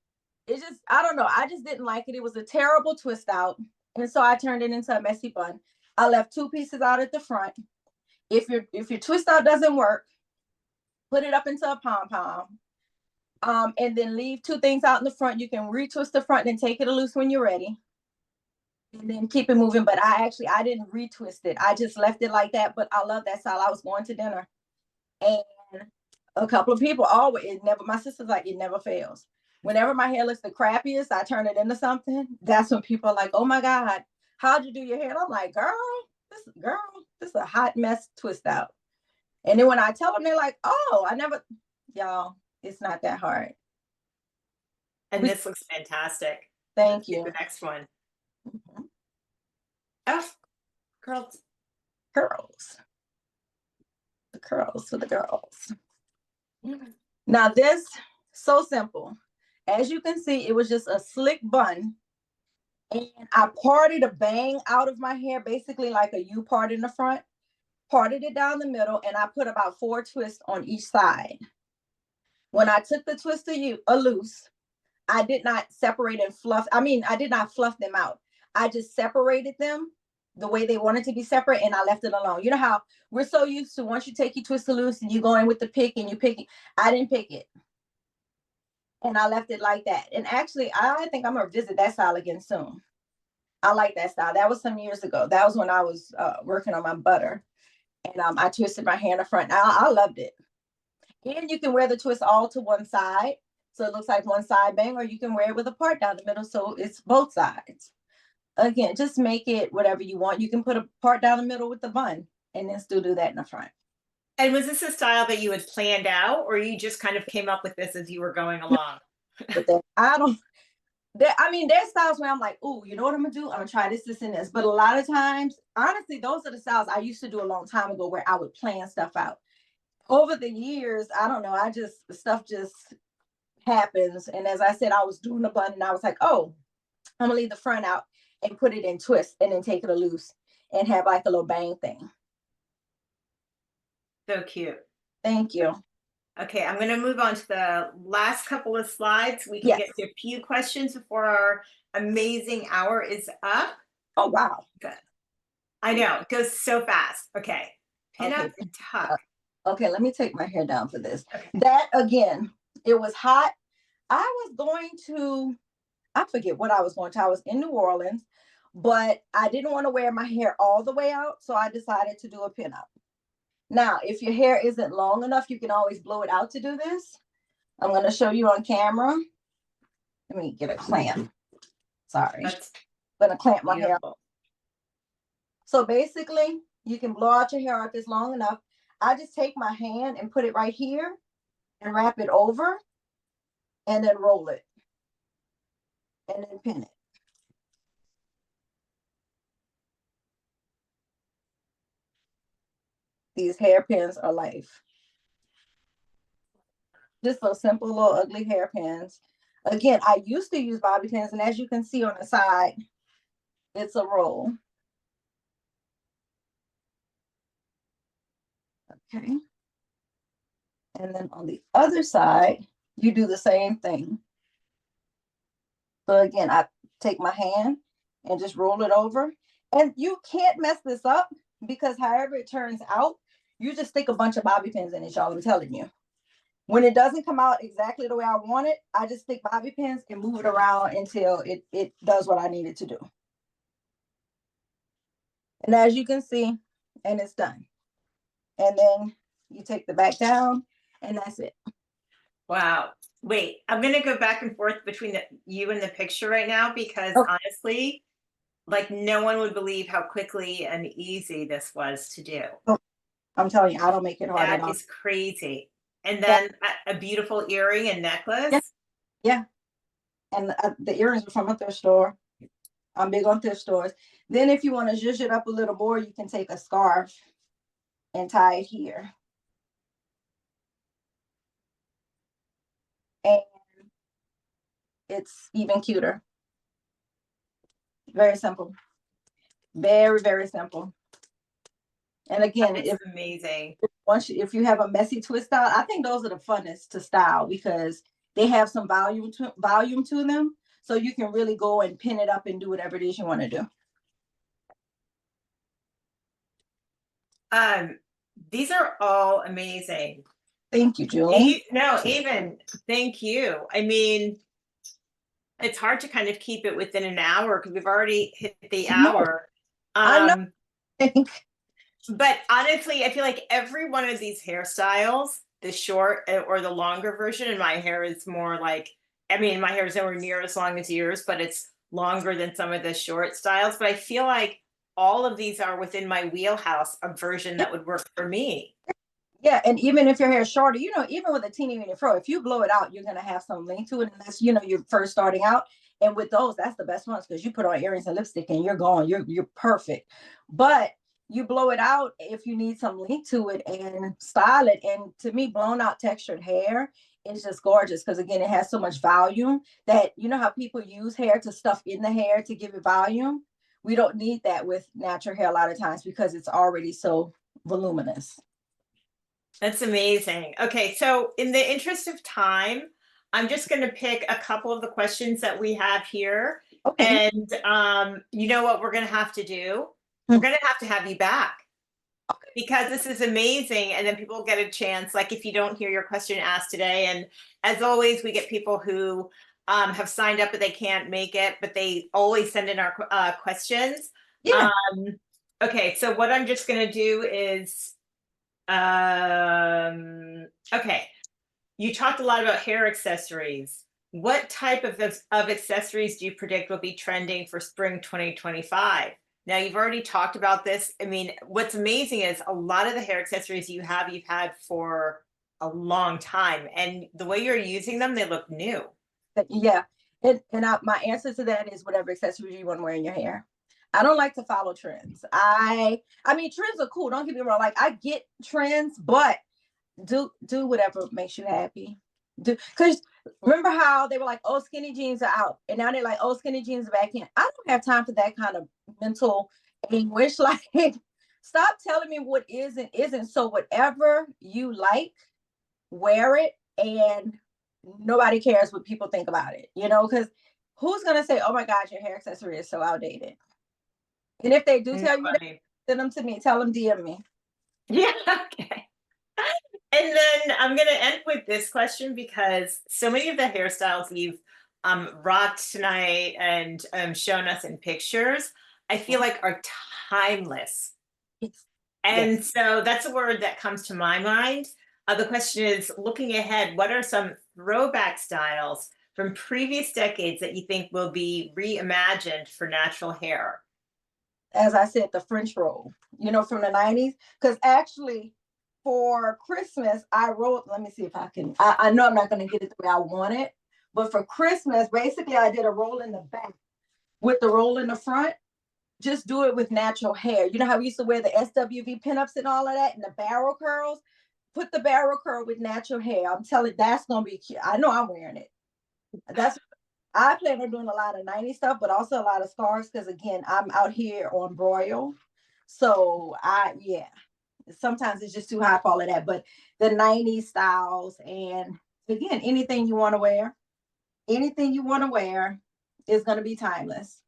it just, I don't know. I just didn't like it. It was a terrible twist out. And so I turned it into a messy bun. I left 2 pieces out at the front. If your twist out doesn't work, put it up into a pom-pom. And then leave 2 things out in the front. You can retwist the front and take it loose when you're ready. And then keep it moving. But I didn't retwist it. I just left it like that. But I love that style. I was going to dinner, and a couple of people always, my sister's like, it never fails. Whenever my hair looks the crappiest, I turn it into something. That's when people are like, oh my God, how'd you do your hair? And I'm like, girl, this is a hot mess twist out. And then when I tell them, they're like, oh, y'all, it's not that hard. And this looks fantastic. Thank you. The next one. Mm-hmm. Oh, curls. The curls for the girls. Now this, so simple. As you can see, it was just a slick bun. And I parted a bang out of my hair, basically like a U part in the front, parted it down the middle, and I put about 4 twists on each side. When I took the twist loose, I did not separate and fluff. I did not fluff them out. I just separated them the way they wanted to be separate, and I left it alone. You know how we're so used to, once you take your twist loose and you go in with the pick and you pick it. I didn't pick it. And I left it like that. And actually, I think I'm going to visit that style again soon. I like that style. That was some years ago. That was when I was working on my butter. And I twisted my hair in the front. I loved it. And you can wear the twist all to one side, so it looks like one side bang, or you can wear it with a part down the middle, so it's both sides. Again, just make it whatever you want. You can put a part down the middle with the bun and then still do that in the front. And was this a style that you had planned out, or you just kind of came up with this as you were going along? But then there's styles where I'm like, oh, you know what I'm gonna do? I'm gonna try this, and this. But a lot of times, honestly, those are the styles I used to do a long time ago, where I would plan stuff out. Over the years, I don't know, stuff just happens. And as I said, I was doing the bun and I was like, oh, I'm gonna leave the front out and put it in twist and then take it loose and have like a little bang thing. So cute. Thank you. Okay, I'm going to move on to the last couple of slides. We can get to a few questions before our amazing hour is up. Oh, wow. Good. I know, it goes so fast. Okay, pin up and tuck. Okay, let me take my hair down for this. Okay. That, again, it was hot. I forget what I was going to. I was in New Orleans, but I didn't want to wear my hair all the way out, so I decided to do a pin up. Now, if your hair isn't long enough, you can always blow it out to do this. I'm going to show you on camera. Let me get a clamp. Sorry. I'm going to clamp my hair. So basically, you can blow out your hair if it's long enough. I just take my hand and put it right here and wrap it over and then roll it and then pin it. these hairpins are life. Just those simple little ugly hairpins. Again, I used to use bobby pins, and as you can see on the side, it's a roll. Okay. And then on the other side, you do the same thing. So again, I take my hand and just roll it over. And you can't mess this up because however it turns out, you just stick a bunch of bobby pins in it, y'all. I'm telling you. When it doesn't come out exactly the way I want it, I just stick bobby pins and move it around until it does what I need it to do. And as you can see, and it's done. And then you take the back down, and that's it. Wow. Wait, I'm going to go back and forth between you and the picture right now because honestly, like no one would believe how quickly and easy this was to do. I'm telling you, I don't make it hard at all. That is crazy. And then a beautiful earring and necklace. Yeah. And the earrings are from a thrift store. I'm big on thrift stores. Then if you want to zhuzh it up a little more, you can take a scarf and tie it here. And it's even cuter. Very simple. Very, very simple. And again, it's amazing. If you have a messy twist out, I think those are the funnest to style because they have some volume to them. So you can really go and pin it up and do whatever it is you want to do. These are all amazing. Thank you, Julie. No, Aevin, thank you. I mean, it's hard to kind of keep it within an hour because we've already hit the hour. I know. But honestly, I feel like every one of these hairstyles, the short or the longer version, and my hair is more like, I mean, my hair is nowhere near as long as yours, but it's longer than some of the short styles. But I feel like all of these are within my wheelhouse, a version that would work for me. Yeah, and even if your hair is shorter, you know, even with a teeny weeny fro, if you blow it out, you're gonna have some length to it, and that's, you know, you're first starting out. And with those, that's the best ones because you put on earrings and lipstick and you're gone. You're perfect. But you blow it out if you need some length to it and style it. And to me, blown out textured hair is just gorgeous because again, it has so much volume that, you know how people use hair to stuff in the hair to give it volume. We don't need that with natural hair a lot of times because it's already so voluminous. That's amazing. Okay, so in the interest of time, I'm just going to pick a couple of the questions that we have here. Okay. And you know what we're going to have to do? We're going to have you back because this is amazing. And then people get a chance, like if you don't hear your question asked today. And as always, we get people who have signed up, but they can't make it, but they always send in our questions. Yeah. Okay, so what I'm just going to do is, okay. You talked a lot about hair accessories. What type of accessories do you predict will be trending for spring 2025? Now, you've already talked about this. I mean, what's amazing is a lot of the hair accessories you've had for a long time. And the way you're using them, they look new. Yeah. My answer to that is whatever accessories you want to wear in your hair. I don't like to follow trends. I mean, trends are cool. Don't get me wrong. Like I get trends, but do whatever makes you happy. Because remember how they were like, oh, skinny jeans are out. And now they're like, oh, skinny jeans are back in. I don't have time for that kind of mental anguish. Like, stop telling me what is and isn't. So whatever you like, wear it. And nobody cares what people think about it, you know, because who's going to say, oh my God, your hair accessory is so outdated. And if they do tell you, send them to me. Tell them DM me. Yeah, okay. And then I'm going to end with this question because so many of the hairstyles you've rocked tonight and shown us in pictures, I feel like are timeless. Yes. And so that's a word that comes to my mind. The question is, looking ahead, what are some throwback styles from previous decades that you think will be reimagined for natural hair? As I said, the French roll, you know, from the 90s. Because actually, for Christmas, I wrote, let me see if I can, I know I'm not going to get it the way I want it. But for Christmas, basically, I did a roll in the back with the roll in the front. just do it with natural hair. You know how we used to wear the SWV pinups and all of that and the barrel curls? Put the barrel curl with natural hair. I'm telling you, that's gonna be cute. I know I'm wearing it. That's I plan on doing a lot of 90s stuff, but also a lot of scarves because again, I'm out here on broil. So yeah, sometimes it's just too hot for all of that. But the 90s styles and again, anything you want to wear is gonna be timeless.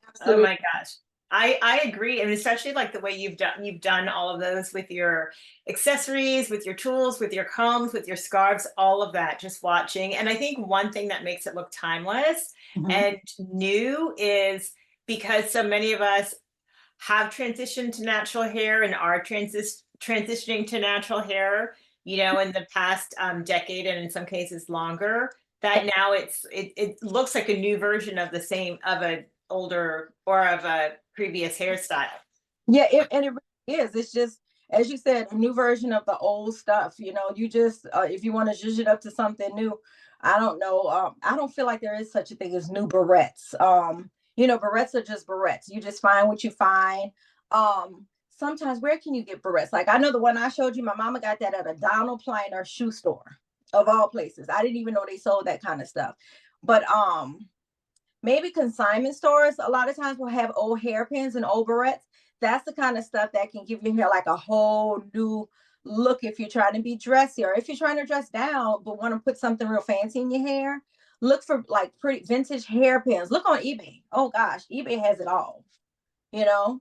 Oh Absolutely. my gosh. I agree. And especially like the way you've done all of those with your accessories, with your tools, with your combs, with your scarves, all of that, just watching. And I think one thing that makes it look timeless and new is because so many of us have transitioned to natural hair and are transitioning to natural hair, you know, in the past decade and in some cases longer, that now it looks like a new version of the same of a older or of a previous hairstyle. Yeah, and it really is. It's just, as you said, a new version of the old stuff. You know, you just if you want to zhuzh it up to something new, I don't know. I don't feel like there is such a thing as new barrettes. You know, barrettes are just barrettes. You just find what you find. Sometimes where can you get barrettes? Like I know the one I showed you, my mama got that at a Donald Pliner shoe store, of all places. I didn't even know they sold that kind of stuff. But maybe consignment stores a lot of times will have old hairpins and old barrettes. That's the kind of stuff that can give your hair like a whole new look if you're trying to be dressy or if you're trying to dress down but want to put something real fancy in your hair. Look for like pretty vintage hairpins. Look on eBay. Oh gosh, eBay has it all. You know,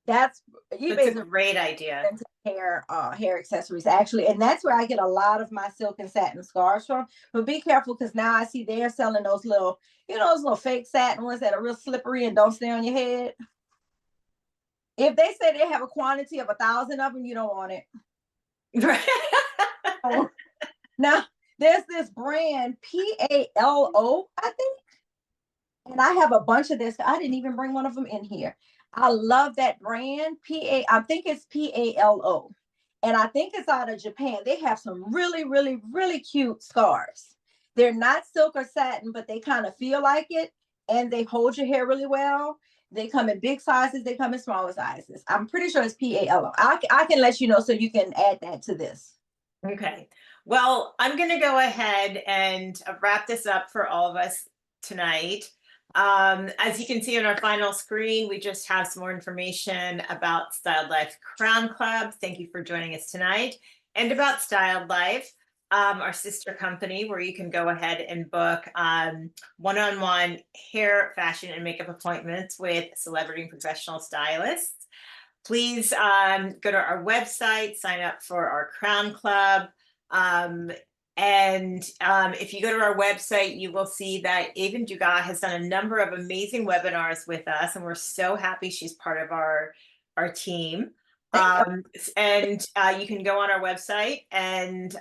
that's That's a eBay's a great idea. vintage hair accessories actually, and that's where I get a lot of my silk and satin scarves from. But be careful because now I see they're selling those little, you know, those little fake satin ones that are real slippery and don't stay on your head. If they say they have a quantity of 1,000 of them, you don't want it. Oh, now there's this brand PALO, I think, and I have a bunch of this. I didn't even bring one of them in here. I love that brand. I think it's PALO. And I think it's out of Japan. They have some really, really, really cute scarves. They're not silk or satin, but they kind of feel like it. And they hold your hair really well. They come in big sizes. They come in smaller sizes. I'm pretty sure it's PALO. I can let you know so you can add that to this. Okay. Well, I'm going to go ahead and wrap this up for all of us tonight. As you can see on our final screen, we just have some more information about StyldLife Crown Club. Thank you for joining us tonight. And about StyldLife, our sister company, where you can go ahead and book one-on-one hair, fashion, and makeup appointments with celebrity and professional stylists. Please go to our website, sign up for our Crown Club. If you go to our website, you will see that Aevin Dugas has done a number of amazing webinars with us, and we're so happy she's part of our team. You can go on our website and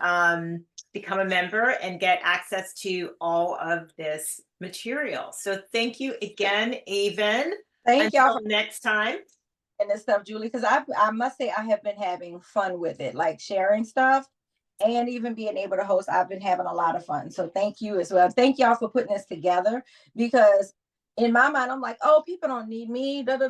become a member and get access to all of this material. So thank you again, Aevin. Thank y'all Until next time. And this stuff, Julie, because I must say I have been having fun with it, like sharing stuff and even being able to host. I've been having a lot of fun. So thank you as well. Thank y'all for putting this together because in my mind, I'm like, oh, people don't need me, but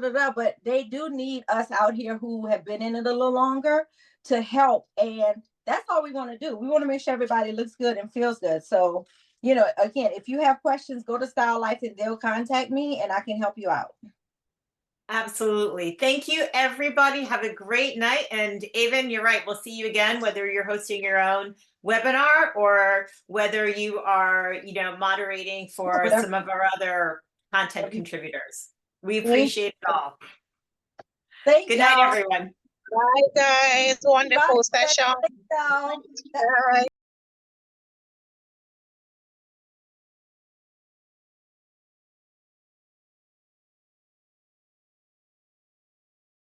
they do need us out here who have been in it a little longer to help. And that's all we want to do. We want to make sure everybody looks good and feels good. So, you know, again, if you have questions, go to StyldLife and they'll contact me and I can help you out. Absolutely. Thank you, everybody. Have a great night. And Aevin, you're right. We'll see you again, whether you're hosting your own webinar or whether you are, you know, moderating for some of our other content contributors. We appreciate it all. Good night, everyone. Bye, guys. Wonderful session. Bye. All right.